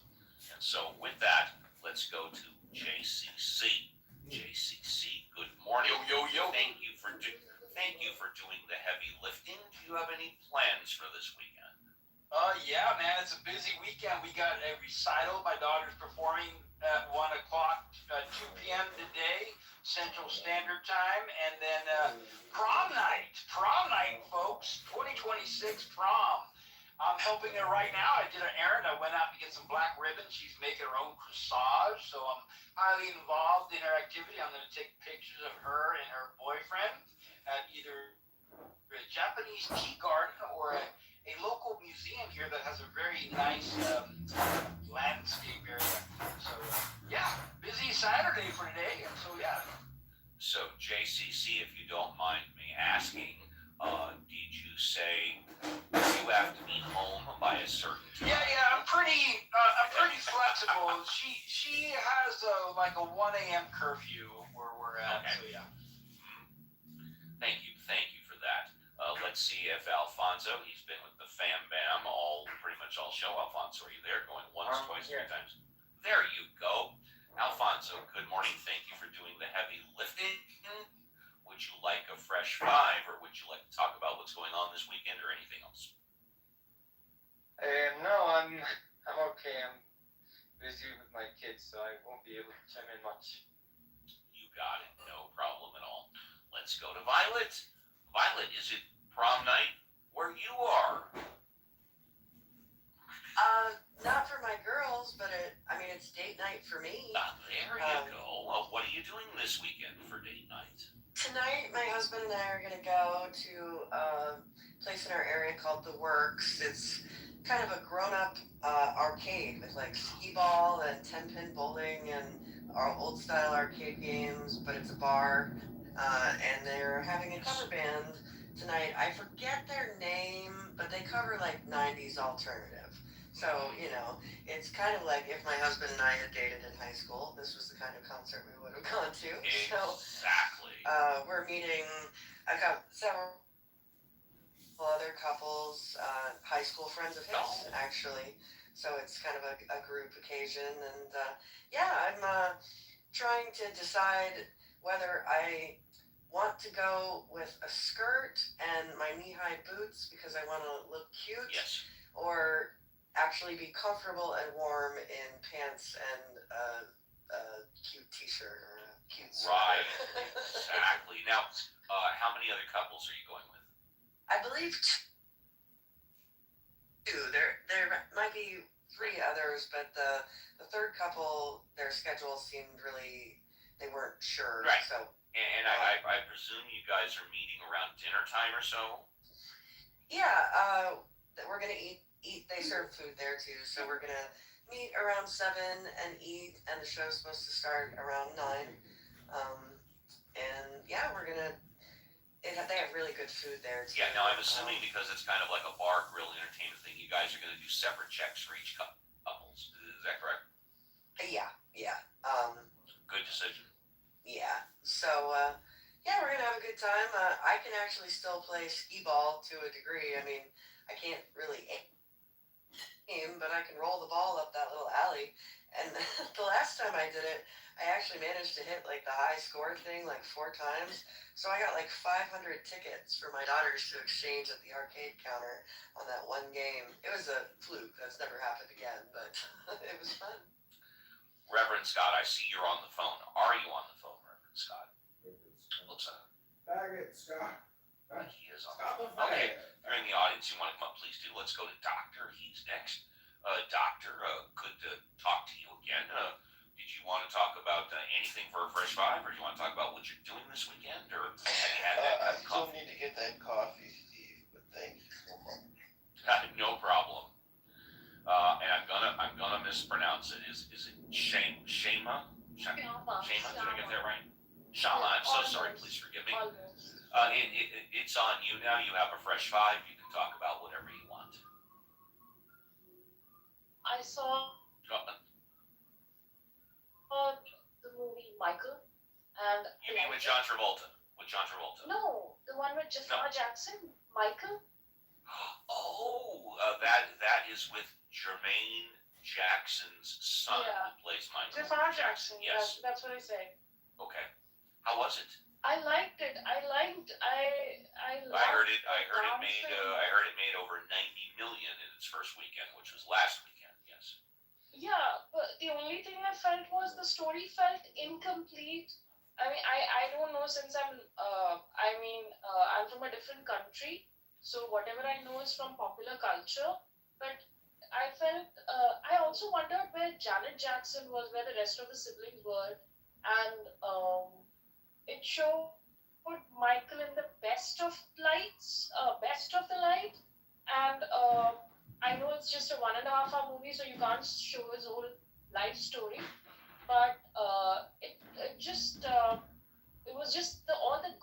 And so with that, let's go to JCC. JCC, good morning. Yo. Thank you for doing the heavy lifting. Do you have any plans for this weekend? Yeah, man, it's a busy weekend. We got a recital. My daughter's performing at 1 o'clock, 2 p.m. today, Central Standard Time, and then prom night, folks, 2026 prom. I'm helping her right now. I did an errand. I went out to get some black ribbon. She's making her own corsage, so I'm highly involved in her activity. I'm going to take pictures of her and her boyfriend at either a Japanese tea garden or a local museum here that has a very nice landscape area. So, yeah, busy Saturday for today. And so, yeah. So, JCC, if you don't mind me asking, did you say you have to be home by a certain time? Yeah, I'm pretty flexible. She has like a 1 a.m. curfew where we're at. Okay. So, yeah. Thank you for that. Let's see if Alfonso, he's been with the Fam Bam pretty much all show. Alfonso, are you there? Going once, twice, 3 times? There you go. Alfonso, good morning. Thank you for doing the heavy lifting. Would would you like a fresh five, or would you like to talk about what's going on this weekend, or anything else? No, I'm okay. I'm busy with my kids, so I won't be able to chime in much. You got it. No problem at all. Let's go to Violet. Violet, is it prom night where you are? Not for my girls, but it's date night for me. There you go. Well, what are you doing this weekend for date night? Tonight, my husband and I are gonna go to a place in our area called The Works. It's kind of a grown-up arcade with like skee ball and 10-pin bowling and our old-style arcade games, but it's a bar. And they're having a cover band tonight. I forget their name, but they cover like 90s alternative. So, it's kind of like if my husband and I had dated in high school, this was the kind of concert we would have gone to. Exactly. So, we're meeting, I got several other couples, high school friends of his, actually. So it's kind of a group occasion. And I'm trying to decide whether I want to go with a skirt and my knee-high boots because I want to look cute. Yes. Or actually be comfortable and warm in pants and a cute t-shirt or a cute sweater. Right, exactly. Now, how many other couples are you going with? I believe two. There might be three others, but the third couple, their schedule seemed really, they weren't sure. Right. So, and I presume you guys are meeting around dinner time or so? yeah, we're going to eat. They serve food there too, so we're gonna meet around 7 and eat, and the show's supposed to start around 9. We're gonna. They have really good food there too. Yeah. Now I'm assuming because it's kind of like a bar grill entertainment thing, you guys are going to do separate checks for each couples. Is that correct? Yeah. Good decision. Yeah. So we're gonna have a good time. I can actually still play skee ball to a degree. I mean, I can't really aim, but I can roll the ball up that little alley. And the last time I did it, I actually managed to hit like the high score thing like 4 times. So I got like 500 tickets for my daughters to exchange at the arcade counter on that one game. It was a fluke. That's never happened again, but it was fun. Reverend Scott, I see you're on the phone. Are you on the phone, Reverend Scott? Looks like. Faggot, Scott. He is on the phone. Okay. If you're in the audience, you want to come up, please do. Let's go to Doctor. He's next. Doctor, good to talk to you again. Did you want to talk about anything for a fresh five, or do you want to talk about what you're doing this weekend, or have you had that I still coffee? need to get that coffee, Steve, but thank you so much. No problem. And I'm gonna mispronounce it. Is it Shama? Shama? Did I get that right? Shama. I'm so sorry. Please forgive me. It's on you now. You have a fresh five. You can talk about whatever you want. I saw the movie Michael, and You mean with John Travolta? With John Travolta? no, the one with Jafar Jackson, Michael. Oh, that is with Jermaine Jackson's son, Yeah. who plays Michael Jafar Jackson. Yes. That's what I said. Okay. How was it? I liked it. I heard it made over 90 million in its first weekend, which was last weekend. Yes. Yeah, but the only thing I felt was the story felt incomplete. I mean, I don't know since I'm from a different country, so whatever I know is from popular culture. But I felt I also wondered where Janet Jackson was, where the rest of the siblings were, and it showed Michael in the best of the light, and I know it's just a 1.5 hour movie, so you can't show his whole life story, but it was just all the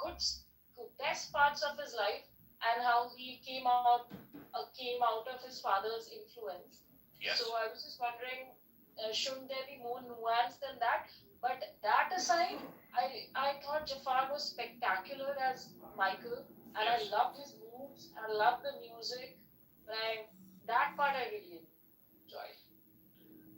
best parts of his life and how he came out of his father's influence. Yes. So I was just wondering, shouldn't there be more nuance than that? But that aside, I thought Jafar was spectacular as Michael, and Yes. I loved his moves, I loved the music, that part I really enjoyed.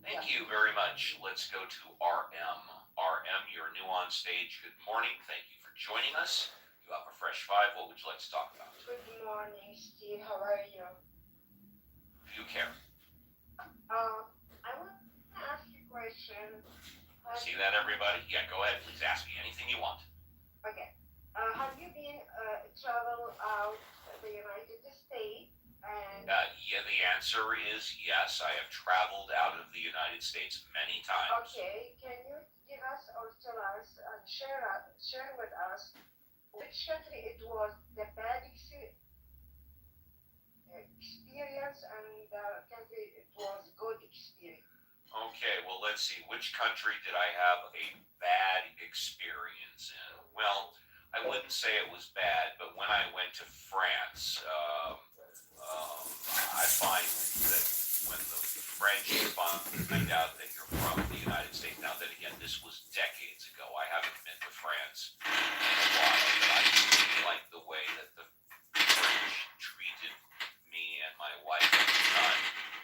Thank you very much. Let's go to RM. RM, you're new on stage. Good morning. Thank you for joining us. up a fresh five. What would you like to talk about? Good morning, Steve. How are you? Do you care? I want to ask you a question. See that, everybody? Yeah, go ahead. Please ask me anything you want. Okay. Have you been travel out the United States? And Yeah, the answer is yes. I have traveled out of the United States many times. okay, can you give us or tell us and share with us which country it was the bad experience and the country it was good experience? Okay, well, let's see. Which country did I have a bad experience in? Well, I wouldn't say it was bad, but when I went to France, I find that when the French find out that you're from the United States, now then again, this was decades ago. I haven't been to France in a while, but I really like the way that the French treated me and my wife at the time.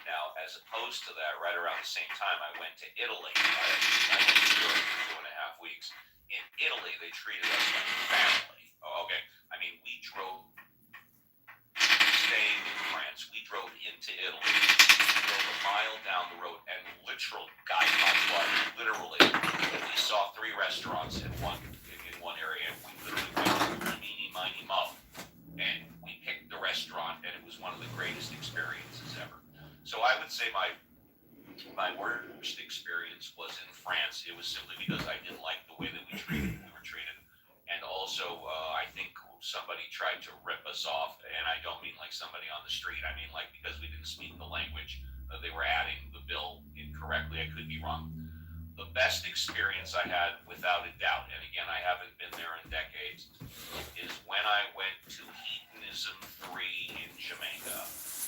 Now, as opposed to that, right around the same time, I went to Italy. I went to Europe for 2.5 weeks. In Italy, they treated us like family. Oh, okay. I mean, we drove, staying in France, we drove into Italy, drove a mile down the road, and literally we saw 3 restaurants in one area, and we literally went to meeny, miny, mo, and we picked the restaurant, and it was one of the greatest experiences ever. So I would say my worst experience was in France. It was simply because I didn't like the way that we were treated. And also, I think somebody tried to rip us off, and I don't mean like somebody on the street. I mean like because we didn't speak the language, they were adding the bill incorrectly. I could be wrong. The best experience I had, without a doubt, and again, I haven't been there in decades, is when I went to Hedonism 3 in Jamaica.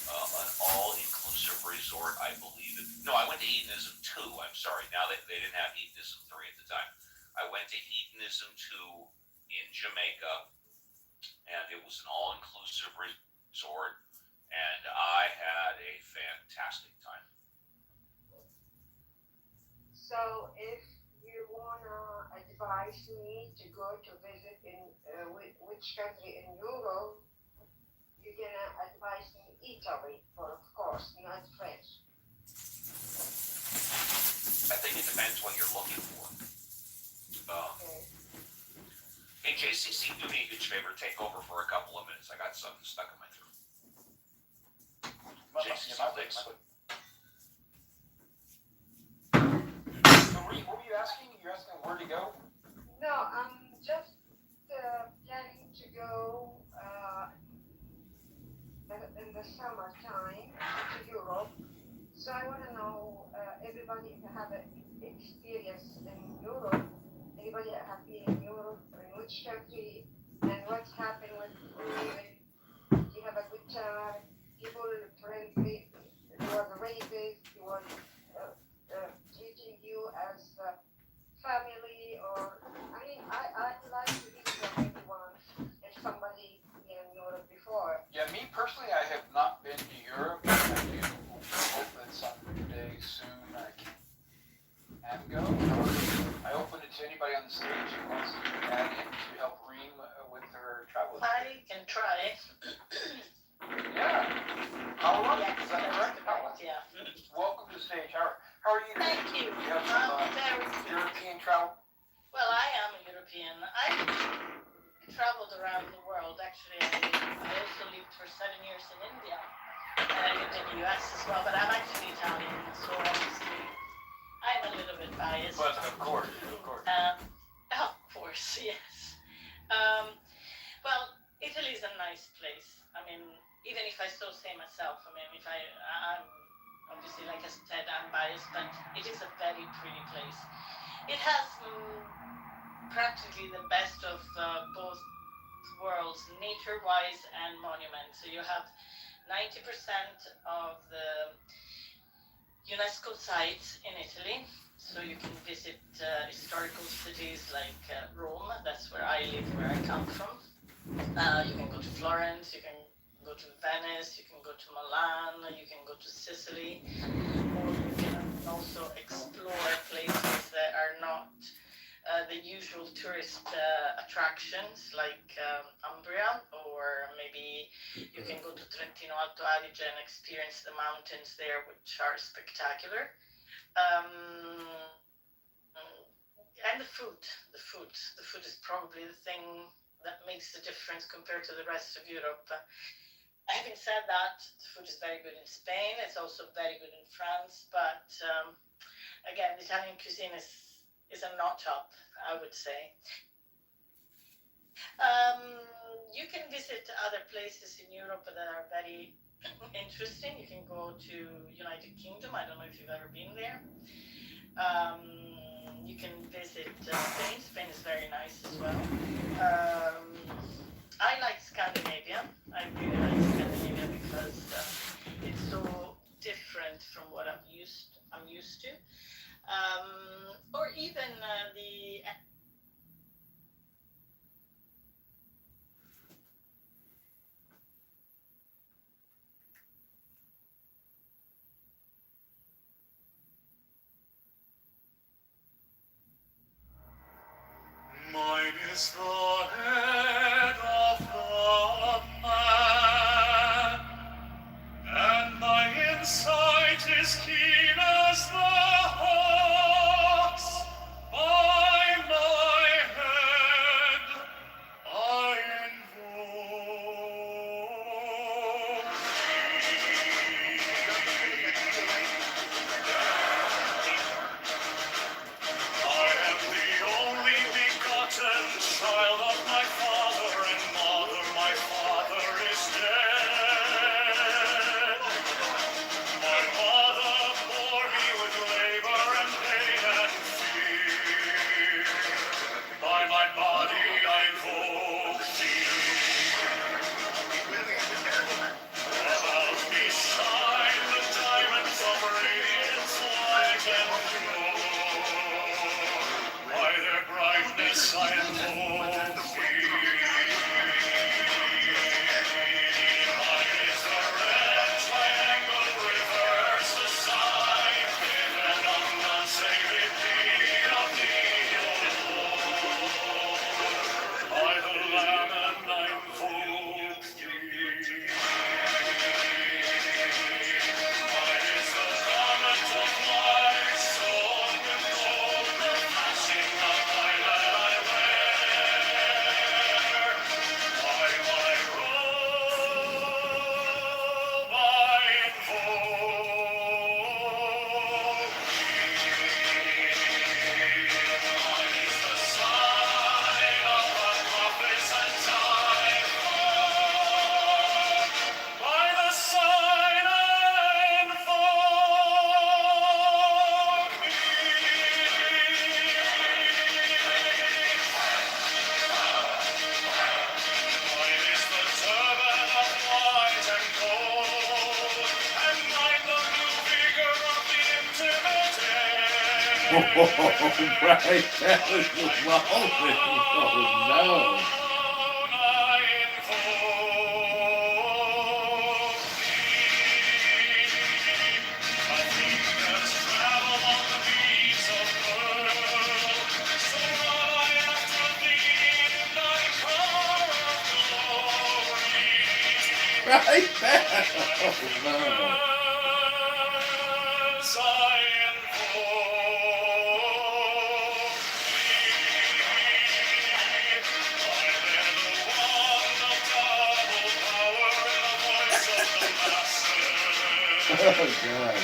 An all-inclusive resort, I believe. No, I went to Hedonism 2. I'm sorry. Now they didn't have Hedonism 3 at the time. I went to Hedonism 2 in Jamaica, and it was an all-inclusive resort, and I had a fantastic time. So if you wanna advise me to go to visit in which country in Europe, you're gonna advise me Italy, for of course, not French. I think it depends what you're looking for. Okay. Hey, JCC, do me a huge favor, take over for a couple of minutes. I got something stuck in my throat. JCC, please. So what were you asking? You're asking where to go? No, I'm just planning to go in the summertime to Europe. So I want to know everybody if you have an experience in Europe. Anybody that have been in Europe, in which country, and what's happened with you have a good time, people friendly, you was racist, you was treating you as family, or I mean, I'd like to hear from everyone if somebody been in Europe before. Yeah, me personally, I have not been to Europe. I do hope that someday soon I can go. I open it to anybody on the stage who wants to add in to help Reem with her travel. I can try. Yeah. Paula, Yes, is that correct? Paula? Yeah. Welcome to the stage. How are you? Thank you. You have some Very European travel? Well, I am a European. I traveled around the world. Actually, I also lived for 7 years in India. And I lived in the US as well, but I'm actually Italian, so obviously I'm a little bit biased. But of course. Of course, yes. Well, Italy is a nice place. I mean, even if I still say myself, I mean, I'm obviously, like I said, I'm biased, but it is a very pretty place. It has practically the best of both worlds, nature-wise and monuments. So you have 90% of the UNESCO sites in Italy. So you can visit historical cities like Rome. That's where I live, where I come from. You can go to Florence, you can go to Venice, you can go to Milan, you can go to Sicily, or you can also explore places that are not the usual tourist attractions like Umbria, or maybe you can go to Trentino Alto Adige and experience the mountains there, which are spectacular. And the food is probably the thing that makes the difference compared to the rest of Europe. Having said that, the food is very good in Spain. It's also very good in France. But again, the Italian cuisine is a notch up, I would say. You can visit other places in Europe that are very interesting. You can go to United Kingdom. I don't know if you've ever been there. You can visit Spain. Spain is very nice as well. I like Scandinavia. I really like Scandinavia because it's so different from what I'm used to. Or even the Mine is the head of the man, and my insight is keen as the hawk's. By my head I invoke I am the only begotten child of my father and mother. My father is dead. My mother bore me with labor and pain and fear. By my body I invoke thee. About me shine the diamonds of radiance light and pure. By their brightness I invoke thee. Mine is the red triangle reverse, the sign given of none save it be of thee, O Lord. By the Lamb and I invoke thee. Mine is the garment of my soul, with gold the flashing of thy light I wear. By my robe I invoke thee. Mine is the sign of the prophets and time. By the sign I invoke Mine is the turban of white and gold, and mine the new vigor of the intimidated. Right, that was the moment. Oh no. I invoke thee. My fingers travel on the beats of pearl, so run I after thee in thy car of glory. Right there. Oh no. Yes, I invoke thee. I bear the wand of double power in the voice of the Master. Oh god.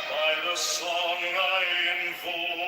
By the song I invoke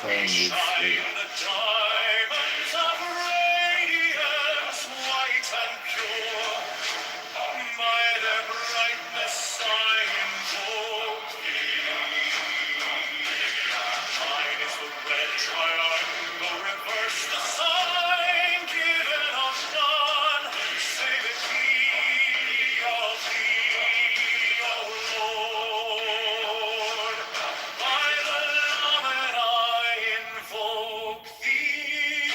calling you straight. The diamonds of radiance, white and pure. By their brightness I invoke thee. Mine is the red triangle, reverse the sign given of none, save it be of thee, O Lord. By the Lamed I invoke thee.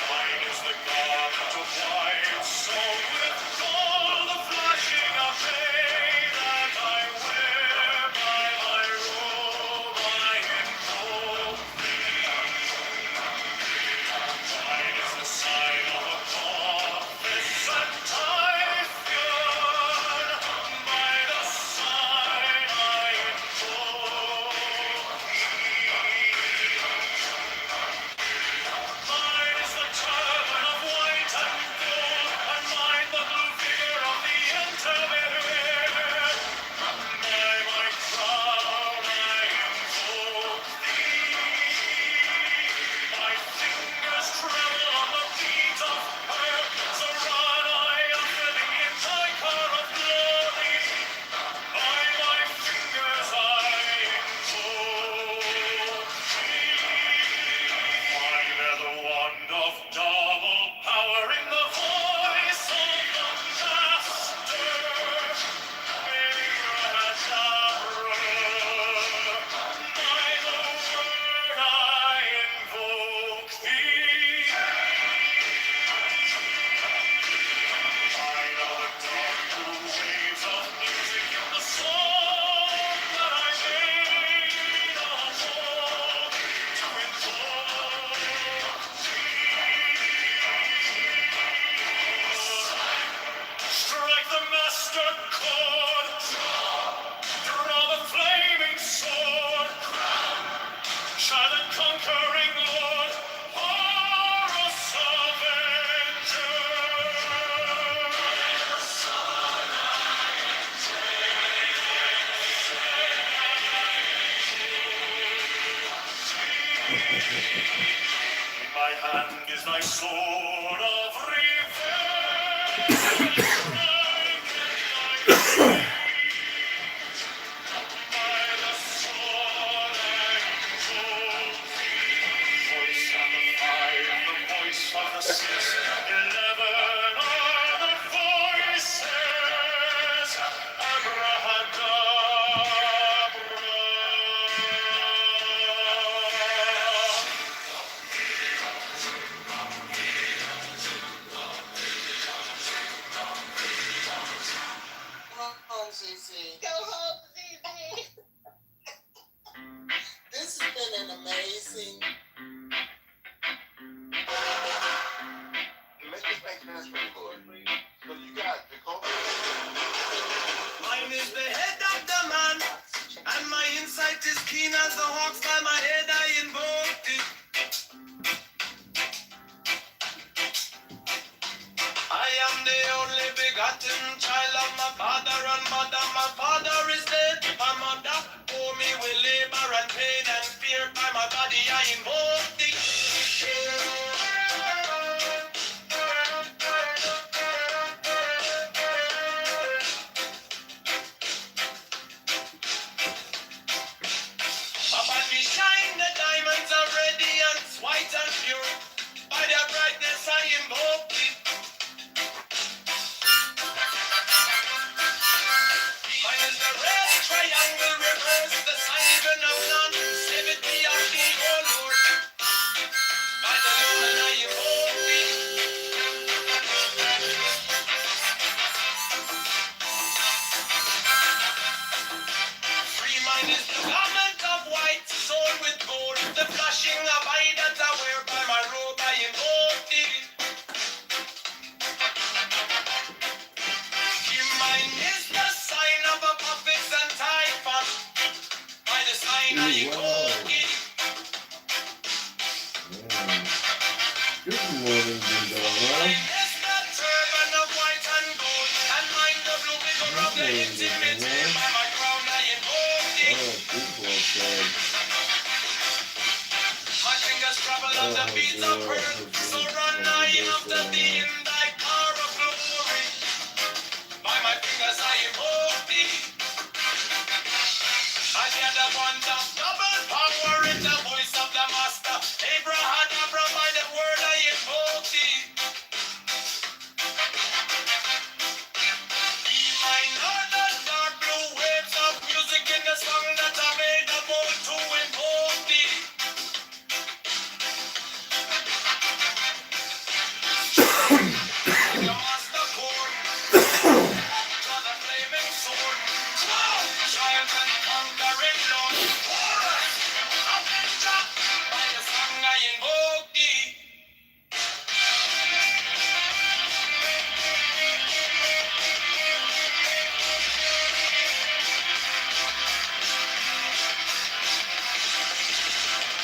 Mine is the garment of white, sown with gold, the flashing of day that I wear. By my robe I invoke thee. Mine is the sign of a prophet and Typhoon. By the sign I invoke thee. Mine is the turban of white and gold, and mine the blue figure of the intermediate. By my crown I invoke thee. My fingers tremble on the beat of her, so run I after thee in thy car of glory. By my fingers I invoke thee. Mine are the wand of double power in the voice of the Master. Abracadabra. By the word I invoke thee. Mine are the dark blue waves of music in the song that I made on a wall to invoke thee. Strike the master chord, draw the flaming sword, shine the conquering Lord, Horus Avenger. In my hand is thy sword of revenge. Strike in thy sleeve. By the sword I invoke thee. Voice of the five, the voice of the six, 11 are the voices. Abracadabra. Come on, CC. Go home, ZZ. This has been an amazing. Make this make sense for you, Lord. So you got Kitover. Mine is the head of the man, and my insight is keen as the hawks. By my head I invoked it. I am the only begotten child of my father and mother. My father is dead. My mother bore me with labor and pain and fear. By my body I invoke thee. Upon me shine the diamonds are radiance, white and pure. By their brightness I invoke thee. Mine is the red triangle, reverse the sign given of none. Save it be of thee, O Lord. By the Lord I invoke thee. Free mine is the garment of white, sown with gold. The flashing of eye that I wear. By my robe I invoke thee. Mine is the sign of a prophet and Typhon. By the sign I invoke thee. Good morning, Kitover. Mine is the turban of white and gold, and mine the blue figure of the intimate. By my crown I invoke thee. Oh, good said. My fingers travel on the beats of earth, so run I after thee in thy car of glory. By my fingers I invoke thee. I hear the want of double power in the voice of the master. Abraham, by the word I invoke thee. Be mine are the dark blue waves of music in the song that I made the bold to invoke thee. Your master chord, draw the flaming sword. Triumph and conquering Lord. Horus, avenger, by the song I invoke thee.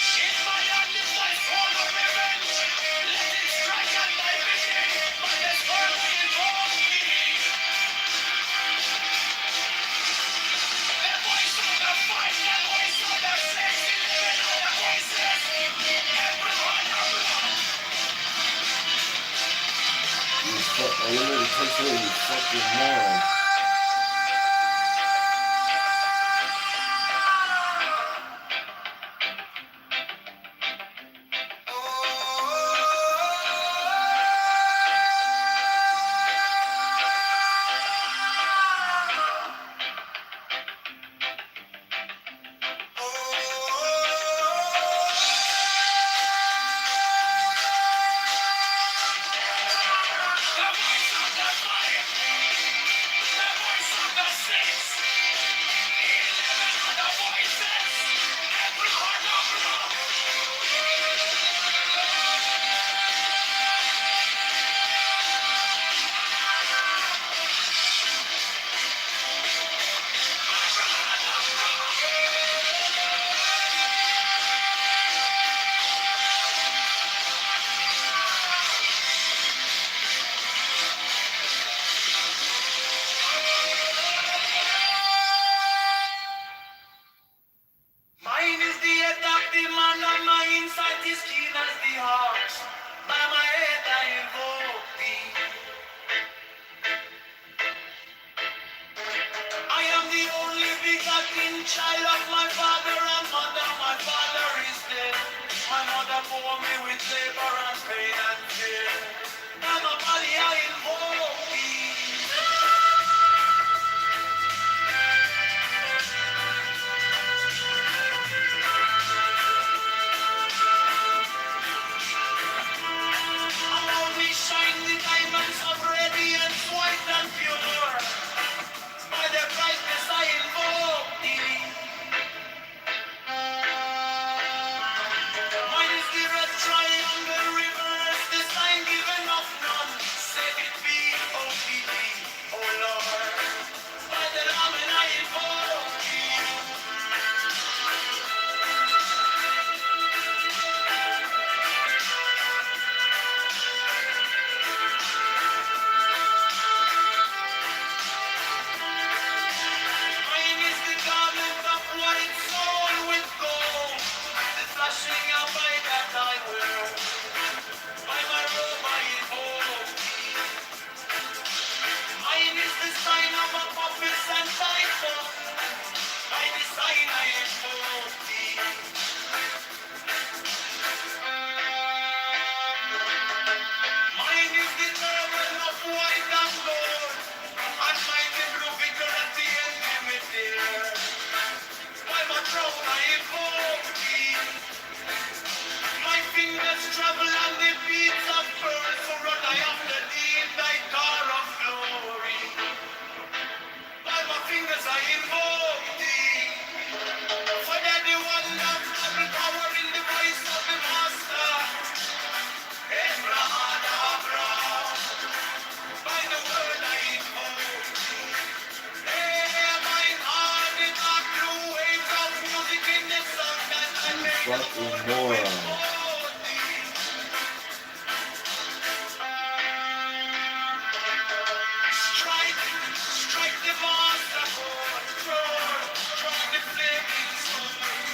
In my hand is thy sword of revenge. Let it strike at thy bidding. By the sword I invoke thee. The voice of the fight, the voice of the 611 other voices. Everyone around. You fuck, are you ready to take away, you fucking moron? Mine is the head of the man and my insight is keen as the heart. By my head I invoke thee. I am the only begotten child of my father and mother. My father is dead. My mother bore me with labor and pain and fear. By my body I invoke thee. Around me shine the diamonds of radiance, white and pure. By the brightness I invoke thee. Mine is the red triangle reverse, the sign given of none. Said it be, O.P.D., O Lord. By the Lamb and I invoke thee. Mine is the garment of white soul with gold, the flashing of my that I wear. By my robe I invoke thee. Mine is the sign of a puppet and typhoon. By the sign I invoke thee. Mine is the turban of white and gold, and mine the blue vicar at the enmity there. By my crown I invoke thee. My fingers travel on the beats of pearl, so run I after thee in thy car of glory. By my fingers I invoke thee. For that the one of double power in the voice of the master. Abraham, by the word I invoke thee. Hey, mine heart the dark blue waves of music in the sun that I made the Fucking world to moron. invoke thee. Strike the master chord, draw the flaming sword.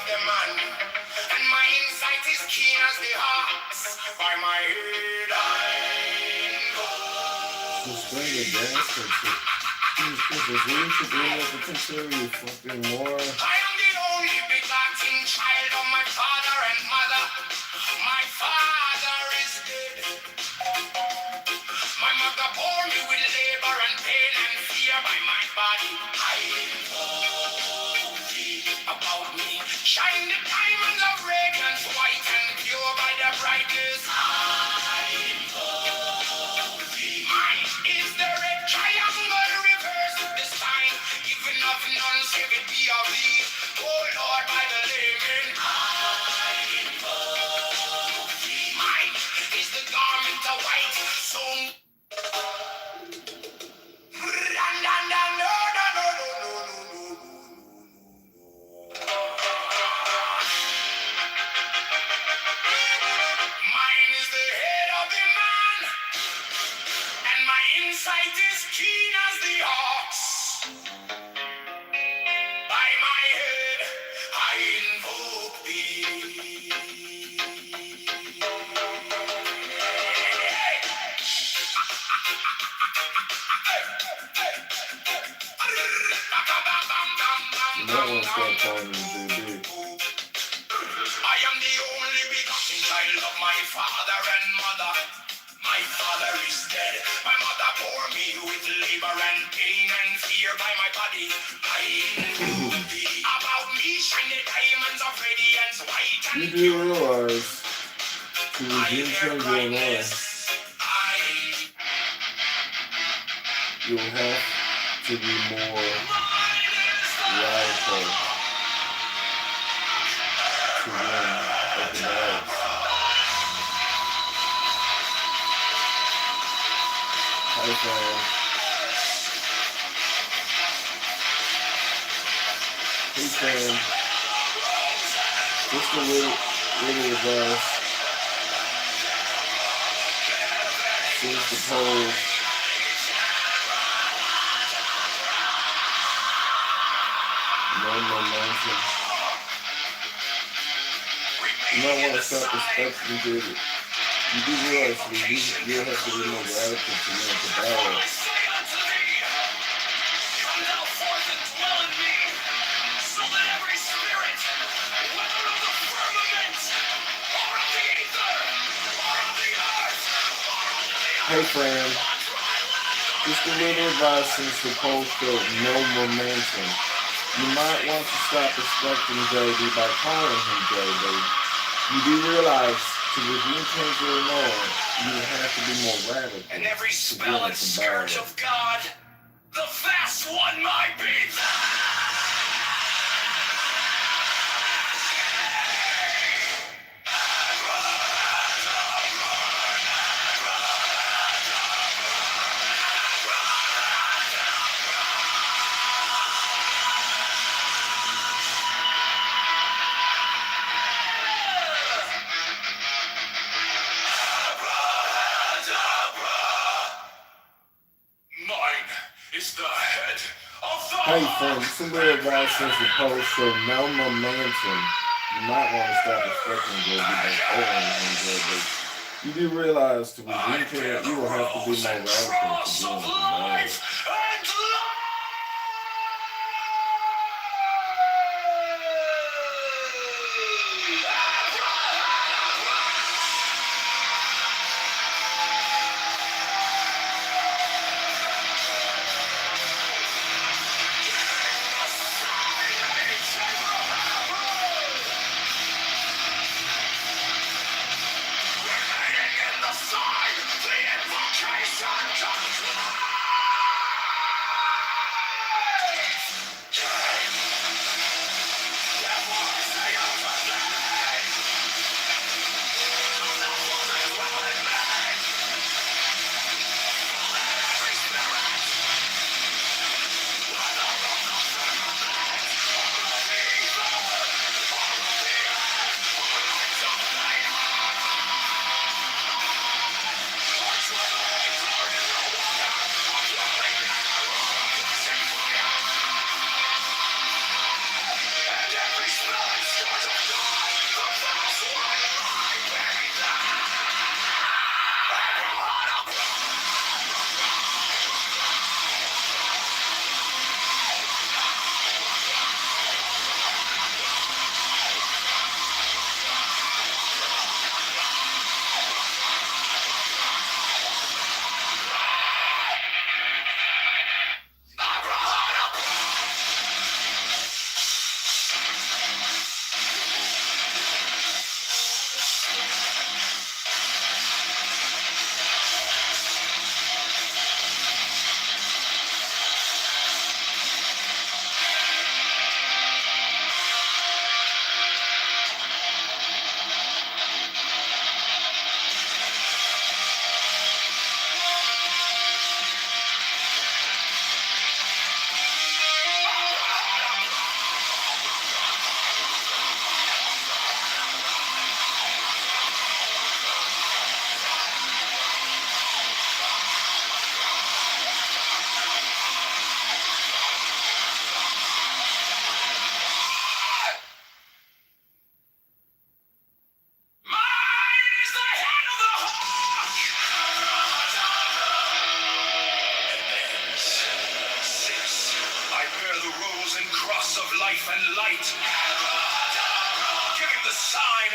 of the man, and my insight is keen as the ox. By my head I go. Suspend the dance picture. These pictures really should be in the potential fucking more. I am the only begotten child of my father and mother. My father is dead. My mother bore me with labor and pain and fear by my body. I know thee about me. Shine the diamonds of radiance, white and pure by the brightness. I know thee. Mine is the red triangle reverse the sign. Even of none save it be of thee. Oh Lord, by the layman. I know thee. Mine is the garment of white, sewn. Mine is the head of the man, and my insight is keen as the ox. By my head I invoke thee. You might want to start calling me JB. I am the only begotten child of my father and mother. My father is dead. My mother bore me with labor and pain and fear by my body. I know thee. About me shine the diamonds of radiance, white and You do realize to redeem change your life, you'll have to be more radical to win open doors. Hi, fam. Hey, fam. Just a little advice. Since the polls, no momentum. You might want to stop expecting to. You do realize you'll have to be more radical to win the battle. Hey friend, just a little advice since the polls show no momentum. You might want to stop expecting JB by calling him JB. You do realize to redeem change your Lord, you have to be more radical. and every spell and scourge of God, the vast one might be there. Mine is the head of the Hey friend, just a little advice since the polls show no momentum. You might want to stop expecting JB by calling him JB. You do realize to redeem change, you will have to be more radical to win the battle.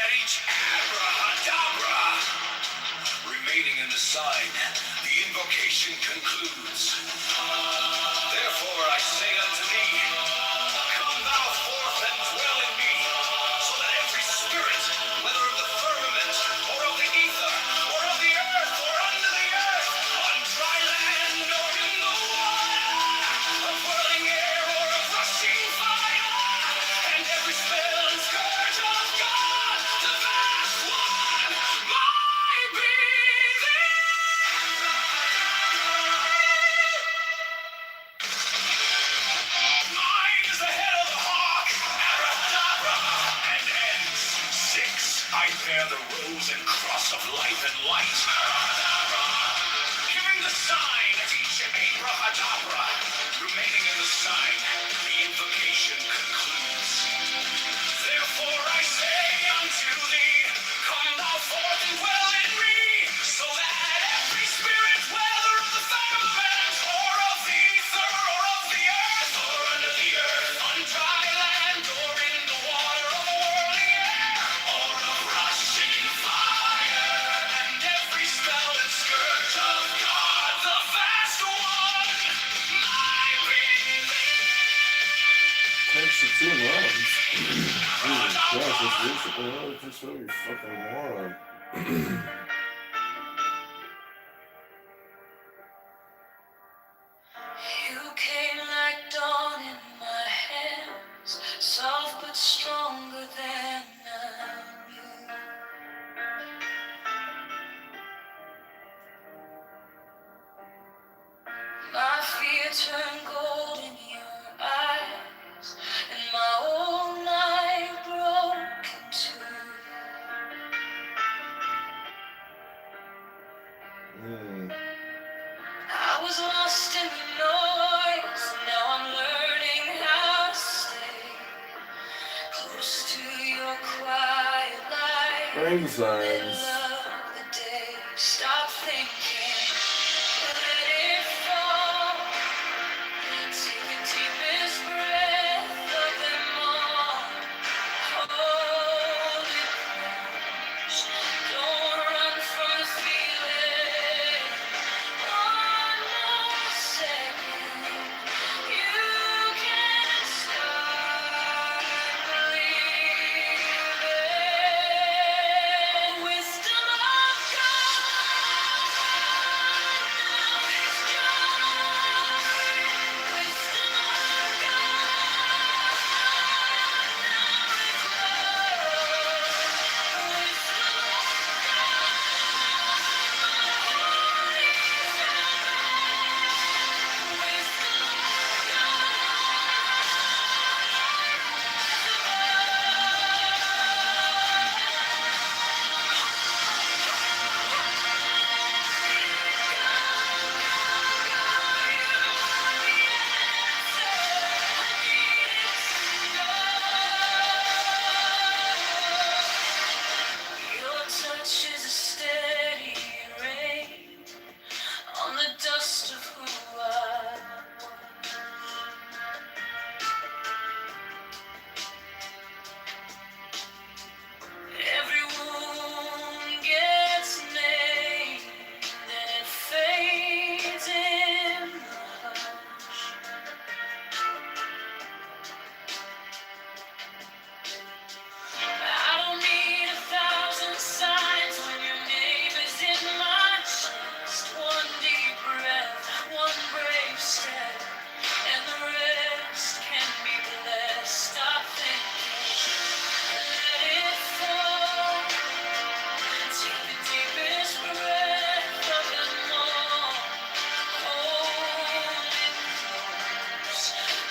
at each abracadabra remaining in the sign, the invocation concludes. Therefore I say unto thee, come thou forth and dwell in me, so that every spirit, whether of the firmament, or of the ether, or of the earth, or under the earth, on dry land, or in the water, of whirling air, or of rushing fire, and every spell and scourge of God, the vast one, might be mine is the head of the hawk, abracadabra, and ends. 6, I bear the rose and cross of life and light, abracadabra, giving the sign at each abracadabra, remaining in the sign, the invocation concludes. Therefore I say unto thee, come thou forth and dwell in me, so that every spirit, whether of the firmament, or of the ether, or of the earth, or under the earth, on dry land, or in the water, of whirling air, or of rushing fire, and every spell and scourge of God, the vast one, might be Takes the 2 runs. Jesus Christ, this is just so you fucking moron. You came like dawn in my hands, soft but stronger than I knew. My fear turned gold in your eyes, and my whole night broke in two. I was lost in the noise, now I'm learning how to stay close to your quiet light. Brain signs. Middle of the day, stop thinking, let it fall. Take the deepest breath of them all. Hold it close. Don't run from the feeling. One more second. You can start believing. Wisdom of God. Your touch is a steady rain on the dust of who I was. Every wound gets named and it fades in the hush. I don't need 1,000 signs when your name is in my chest. One deep breath, one brave step, and the rest can be blessed. Stop thinking, let it fall. Take the deepest breath of them all. Hold it close.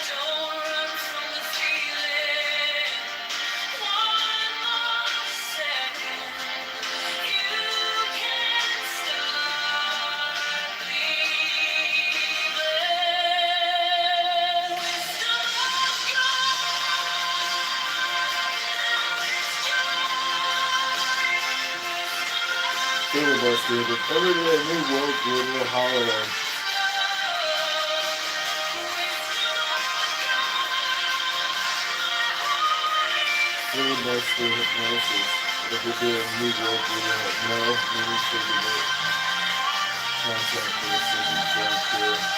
Don't run from the feeling. One more second, you can start believing. Wisdom of Filibuster. If every day new woke with a holiday. Filibuster hypnosis. If we're doing New York, we don't know. We need to figure it. Contact us and junk here.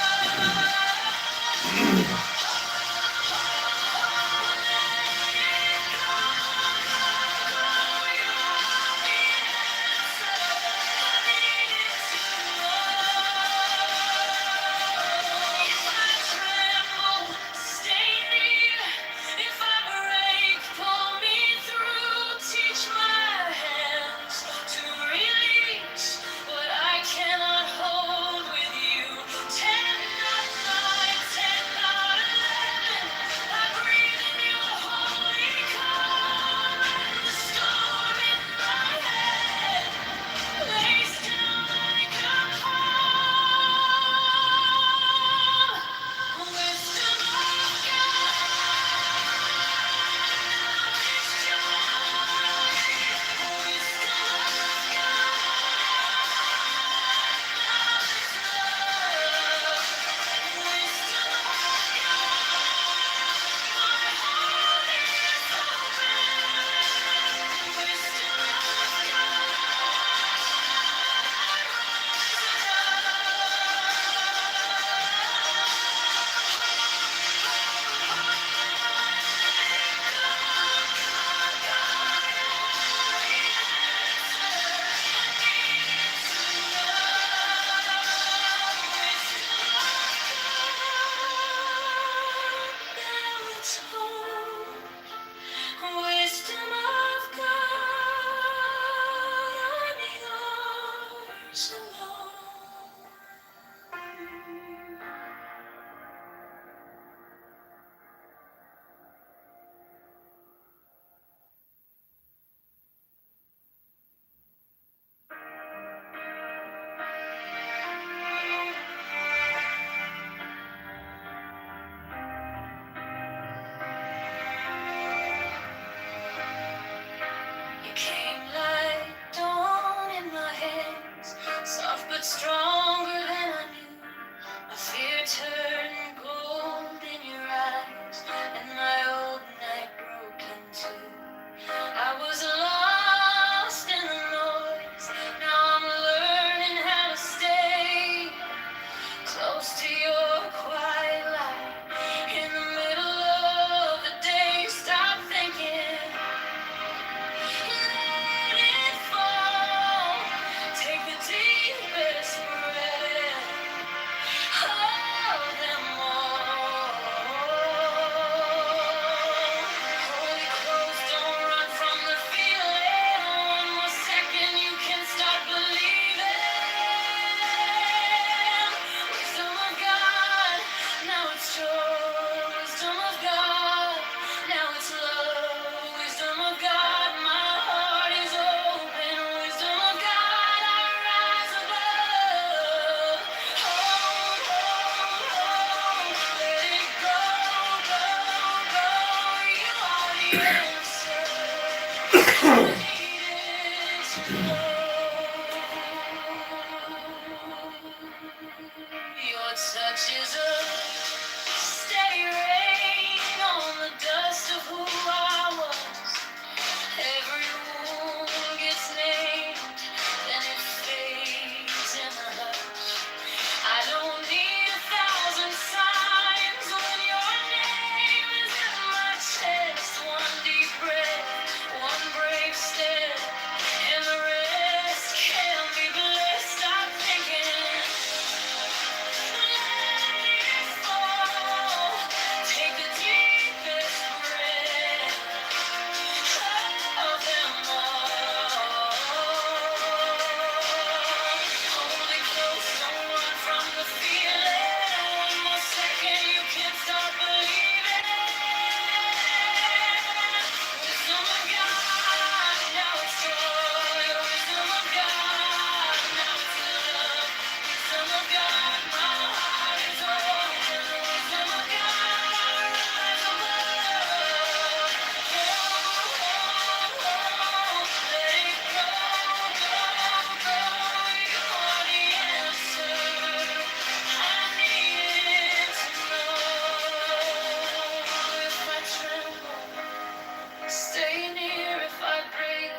Stay near if I break.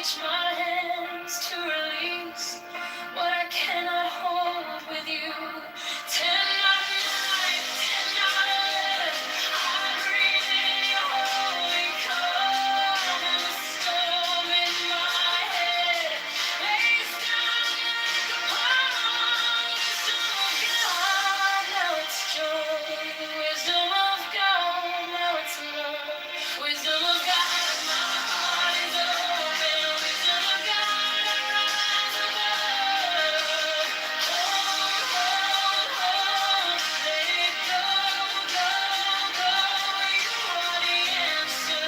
stretch my hands to release what I cannot hold with you. 10 not 9, 10 not 11. I breathe in your holy calm, and the storm in my head lays down like a palm. Wisdom of God, now it's joy. Wisdom of God, now it's love. Wisdom of God, my heart is open. Wisdom of God, I rise above. Hold, hold, hold, let it go, go, go. You are the answer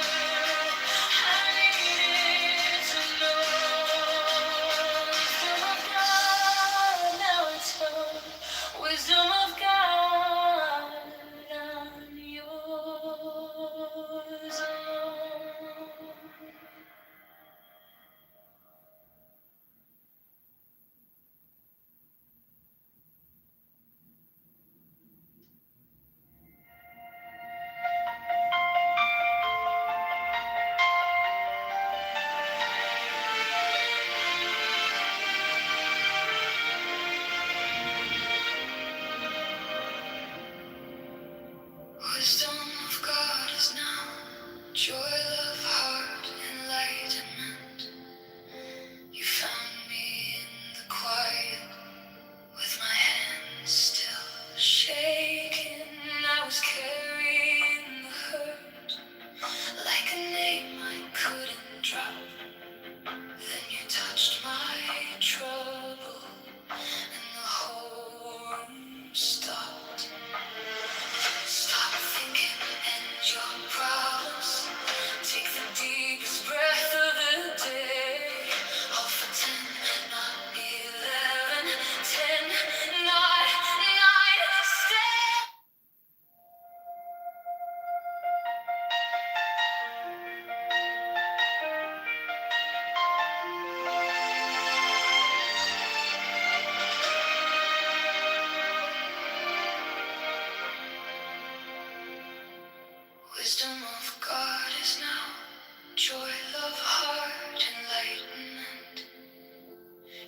I needed to know. Wisdom of God, now it's love. Wisdom of God, I'm yours alone. Wisdom of God is now joy, love, heart, enlightenment. You found me in the quiet with my hands still shaking. I was carrying the hurt like a name I couldn't drop. Then you touched my trouble and the whole room stopped. Stop thinking and your problems. Take the deepest breath of the day. All for 10, not 11. 10, not 9. Stay. Wisdom of God is now joy, love, heart, enlightenment.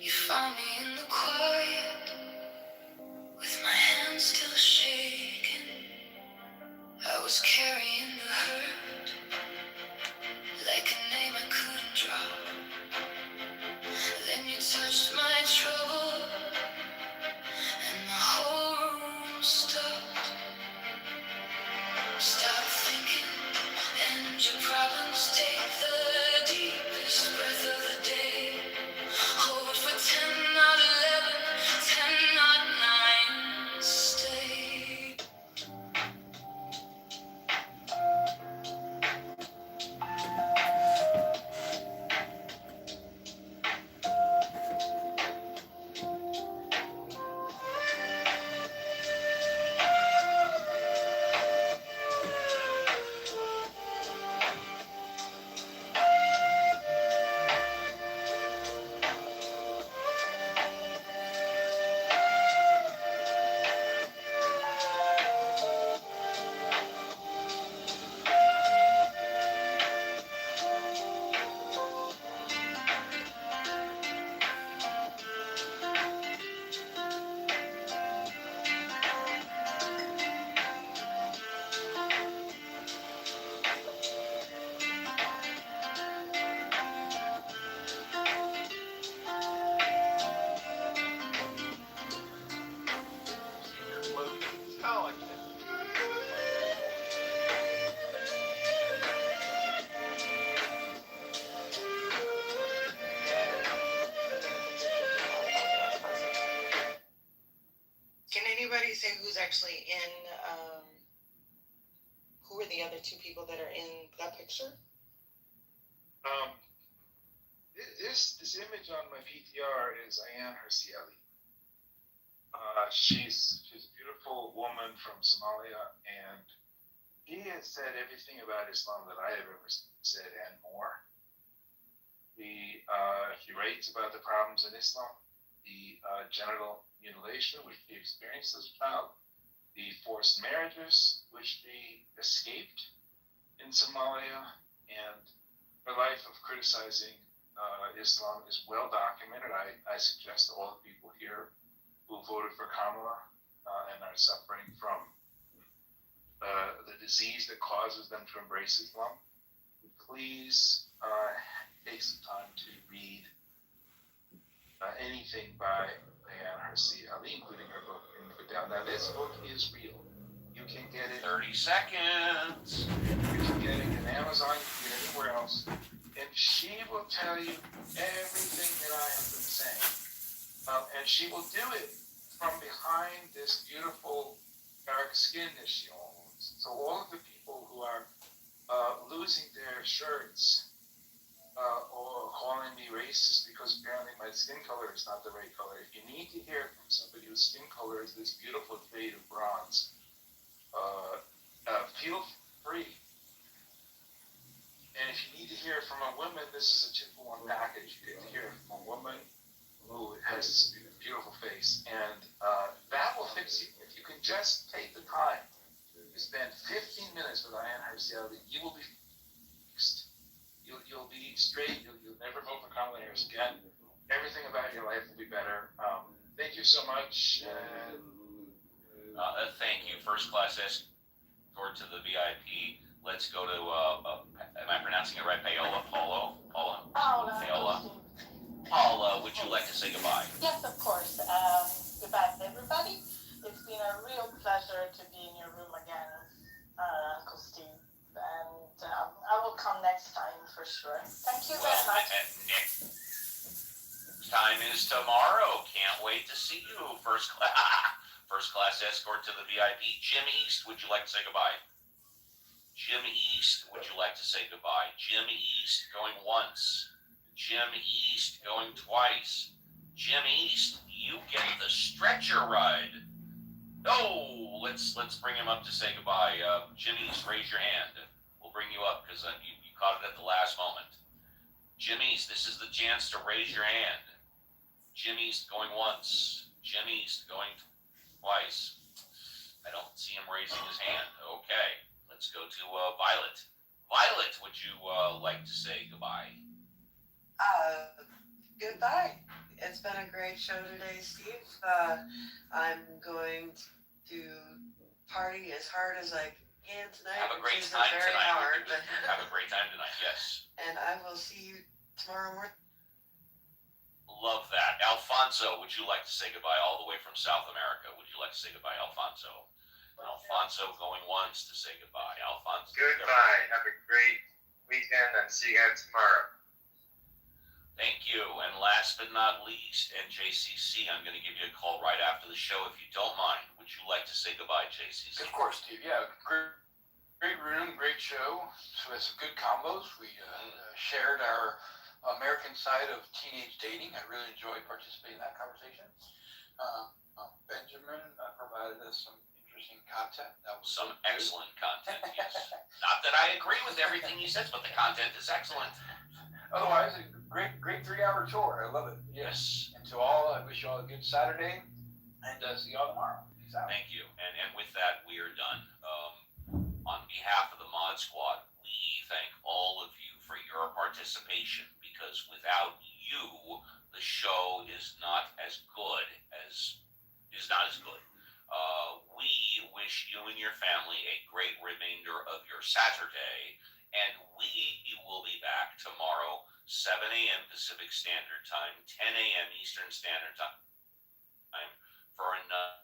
You found me in the quiet with my hands still shaking. I was carrying the hurt like a name I couldn't drop. Then you touched my trouble and the whole room stopped. Stop thinking and your problems. Take the deepest breath of the day. Hold for 10, not 11. 10, not 9. Stay. Can anybody say who's actually in, who are the other two people that are in that picture? This image on my PTR is Ayaan Hirsi Ali. She's a beautiful woman from Somalia, and she has said everything about Islam that I have ever said and more. She writes about the problems in Islam, the genital mutilation which she experienced as a child, the forced marriages which she escaped in Somalia, and her life of criticizing Islam is well documented. I suggest to all the people here who voted for Kamala and are suffering from the disease that causes them to embrace Islam, please take some time to read anything by Ayaan Hirsi Ali, including her book Infidel. Now, this book is real. You can get it. 30 seconds. You can get it in Amazon. You can get it anywhere else. And she will tell you everything that I have been saying. And she will do it from behind this beautiful dark skin that she owns. So all of the people who are losing their shirts or calling me racist because apparently my skin color is not the right color. If you need to hear from somebody whose skin color is this beautiful shade of bronze, feel free. And if you need to hear it from a woman, this is a 2-for-1 package. You get to hear it from a woman who has this beautiful face. And that will fix you. If you can just take the time to spend 15 minutes with Ayaan Hirsi Ali, you will be fixed. You'll be straight. You'll never vote for Kamala Harris again. Everything about your life will be better. Thank you so much. Thank you. First class escort to the VIP. Let's go to, am I pronouncing it right? Paola? Paula, would you like to say goodbye? Yes, of course. Goodbye, everybody. It's been a real pleasure to be in your room again, Uncle Steve. And I will come next time for sure. Thank you very much. Next time is tomorrow. Can't wait to see you. First class escort to the VIP. Jim East, would you like to say goodbye? Jim East, would you like to say goodbye? Jim East going once. Jim East going twice. Jim East, you get the stretcher ride. Oh, let's bring him up to say goodbye. Jim East, raise your hand. We'll bring you up because you caught it at the last moment. Jim East, this is the chance to raise your hand. Jim East going once. Jim East going twice. I don't see him raising his hand. Okay. Let's go to Violet. Violet, would you like to say goodbye? Goodbye. It's been a great show today, Steve. I'm going to party as hard as I can tonight. Have a great time tonight. Have a great time tonight, yes. And I will see you tomorrow morning. Love that. Alfonso, would you like to say goodbye all the way from South America? Would you like to say goodbye, Alfonso? Alfonso going once to say goodbye. Alfonso. Goodbye. Have a great weekend and see you guys tomorrow. Thank you. And last but not least, JCC, I'm going to give you a call right after the show if you don't mind. Would you like to say goodbye, JCC? Of course, Steve. Yeah, great room, great show. So we had some good combos. We shared our American side of teenage dating. I really enjoyed participating in that conversation. Benjamin provided us some interesting content. That was some excellent content, yes. Not that I agree with everything he says, but the content is excellent. Otherwise, a great 3-hour tour. I love it. Yes. And to all, I wish you all a good Saturday, and see you all tomorrow. Peace out. Thank you. And with that, we are done. On behalf of the Mod Squad, we thank all of you for your participation, because without you, the show is not as good. We wish you and your family a great remainder of your Saturday, and we will be back tomorrow, 7 a.m. Pacific Standard Time, 10 a.m. Eastern Standard Time, for another.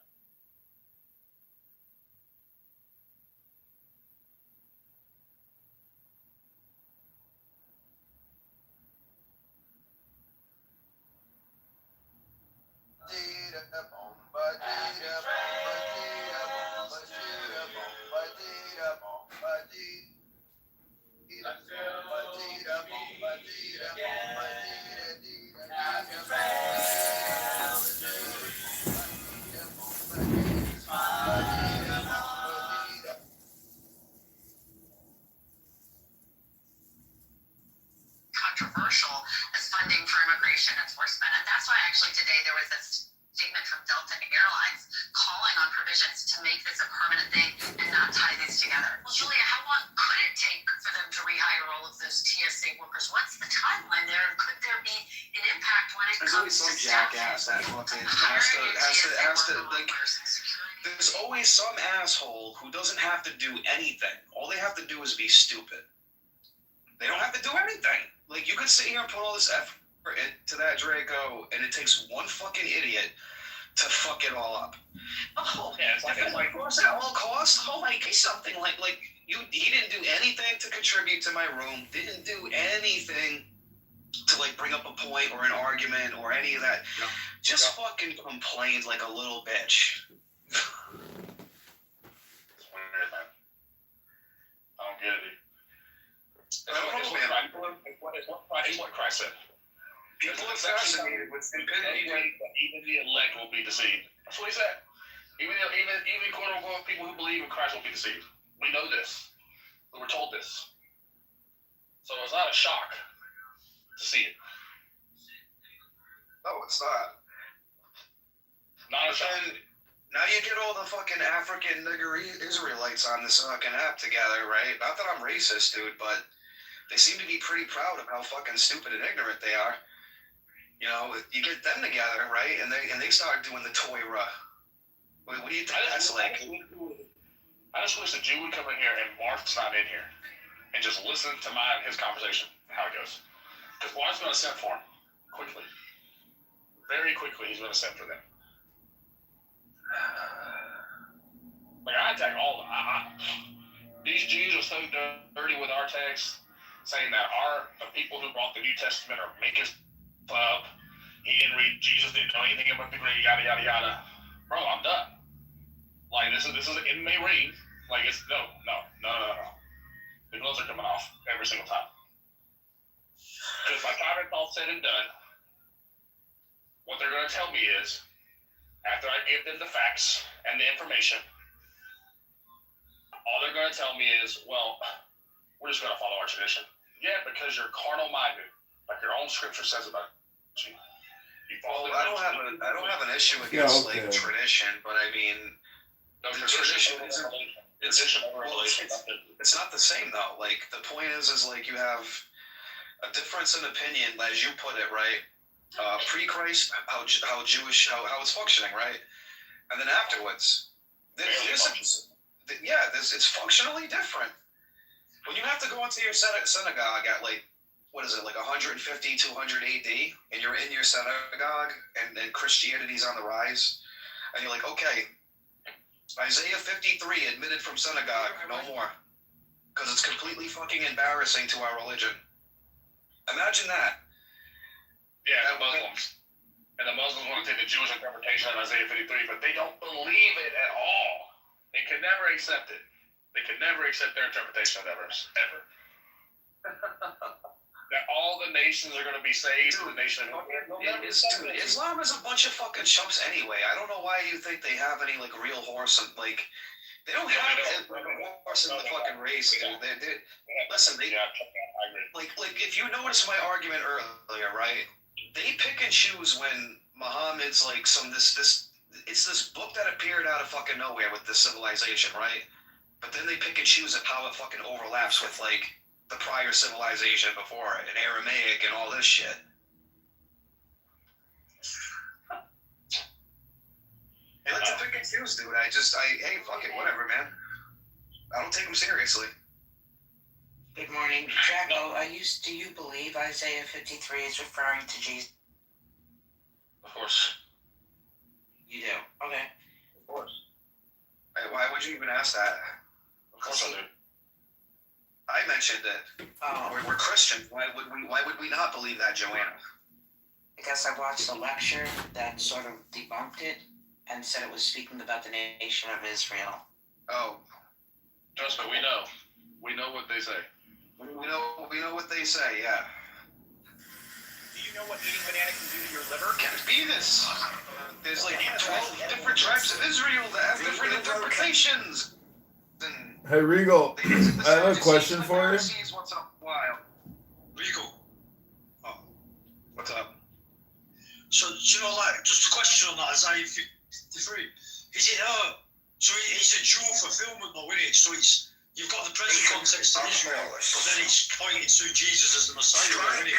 Controversial as funding for immigration enforcement. And that's why actually today there was a statement from Delta Airlines calling on provisions to make this a permanent thing and not tie these together. Well, Julia, how long could it take for them to rehire all of those TSA workers? What's the timeline there? Could some jackass that fucking has to like. There's always some asshole who doesn't have to do anything. All they have to do is be stupid. They don't have to do anything. Like, you could sit here and put all this effort into that Draco, and it takes one fucking idiot to fuck it all up. Oh, yeah, it's like what's that all cost? Oh, like something like he didn't do anything to contribute to my room. Didn't do anything to like bring up a point or an argument or any of that. Yeah. Just fucking complained like a little bitch. It's weird, man. I don't get it. It's what Christ said. People are fascinated with stupidity. Even the elect will be deceived. That's what he said. Even quote unquote people who believe in Christ will be deceived. We know this. We were told this. So it's not a shock to see it. No, it's not. Not a shock. Now you get all the fucking African nigger Israelites on this fucking app together, right? Not that I'm racist, dude, but they seem to be pretty proud of how fucking stupid and ignorant they are. You know, you get them together, right? And they start doing the Torah. What do you think that's like? I just wish a Jew would come in here and Mark's not in here and just listen to his conversation, how it goes. Because Mark's going to send for him quickly. Very quickly, he's going to send for them. Like, I attack all of them. These Jews are so dirty with our text, saying that the people who brought the New Testament are making stuff up. He didn't read, Jesus didn't know anything about the Greek, yada, yada, yada. Bro, I'm done. Like, this is an inmate read. Like, it's, no. The gloves are coming off every single time. Because by the time it's all said and done, what they're going to tell me is, after I give them the facts and the information, all they're going to tell me is, well, we're just going to follow our tradition. Yeah, because you're carnal-minded, like your own scripture says about you. I don't have an issue against like tradition, but I mean, the tradition isn't. It's not the same though. Like the point is like you have a difference in opinion, as you put it, right? Pre-Christ, how Jewish, how it's functioning, right? And then afterwards, it's functionally different. When you have to go into your synagogue at like, what is it, like 150, 200 AD, and you're in your synagogue, and Christianity's on the rise, and you're like, okay, Isaiah 53 admitted from synagogue, no more, because it's completely fucking embarrassing to our religion. Imagine that. Yeah, the Muslims. And the Muslims want to take the Jewish interpretation of Isaiah 53, but they don't believe it at all. They can never accept it. They can never accept their interpretation of that verse, ever. That all the nations are going to be saved. Dude, the nation of Islam is a bunch of fucking chumps anyway. I don't know why you think they have any like real horse and like they don't have a horse in the fucking race, dude. Listen, like if you notice my argument earlier, right? They pick and choose when Muhammad's like it's this book that appeared out of fucking nowhere with this civilization, right? But then they pick and choose at how it fucking overlaps with like the prior civilization before it, and Aramaic and all this shit. They like to pick and choose, dude. Hey, fuck it, whatever, man. I don't take them seriously. Good morning, Draco. Do you believe Isaiah 53 is referring to Jesus? Of course. You do? Okay. Of course. Why would you even ask that? Of course I do. I mentioned it. Oh. We're Christians. Why would we not believe that, Joanna? I guess I watched a lecture that sort of debunked it and said it was speaking about the nation of Israel. Oh. Trust me, we know. We know what they say. We know what they say, yeah. Do you know what eating banana can do to your liver? Can it be this? There's like 12 different tribes of Israel that have different interpretations. Hey Regal, I have a question for you. Once in a while. Regal. Oh, what's up? So, you know, like, just a question on that, Isaiah 53. Is it, so it's a dual fulfillment though, isn't it? So it's, you've got the present context of Israel, but then it's pointing to Jesus as the Messiah, isn't it?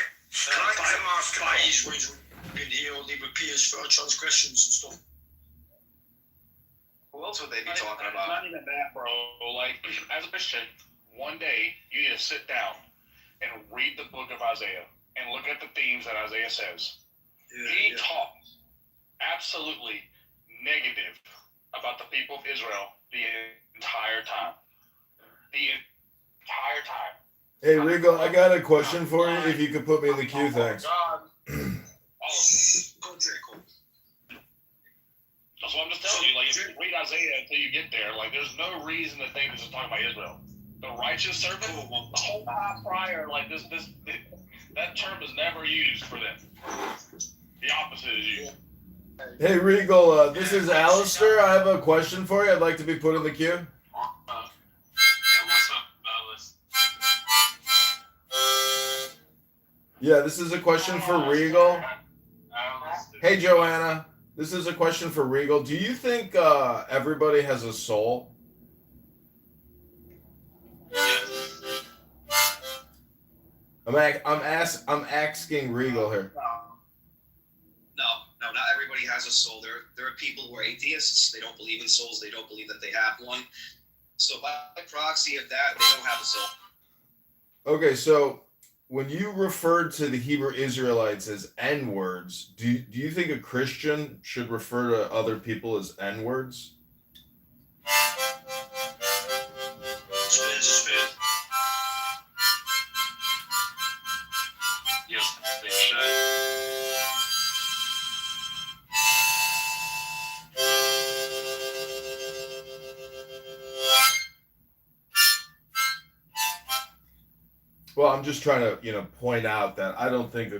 By his words. He only repairs for our transgressions and stuff. Who else would they be talking It's about? not even that, bro. Like, as a Christian, one day you need to sit down and read the book of Isaiah and look at the themes that Isaiah says. He talks absolutely negative about the people of Israel the entire time. The entire time. Hey, Rigo, I got a question for you. If you could put me in the queue, thanks. God. That's what I'm just telling you. Like, if you read Isaiah until you get there, like, there's no reason to think this is talking about Israel. The righteous servant, the whole time prior, like, that term is never used for them. The opposite is used. Hey, Regal, this is Alistair. I have a question for you. I'd like to be put in the queue. Yeah, what's up, Alice? Yeah, this is a question for Regal. Hey, Joanna. This is a question for Regal. Do you think everybody has a soul? I'm asking Regal here. No, not everybody has a soul. There are people who are atheists. They don't believe in souls. They don't believe that they have one. So by proxy of that, they don't have a soul. Okay, so when you referred to the Hebrew Israelites as N-words, do you think a Christian should refer to other people as N-words? Yes, they should. Well, I'm just trying to, point out that I don't think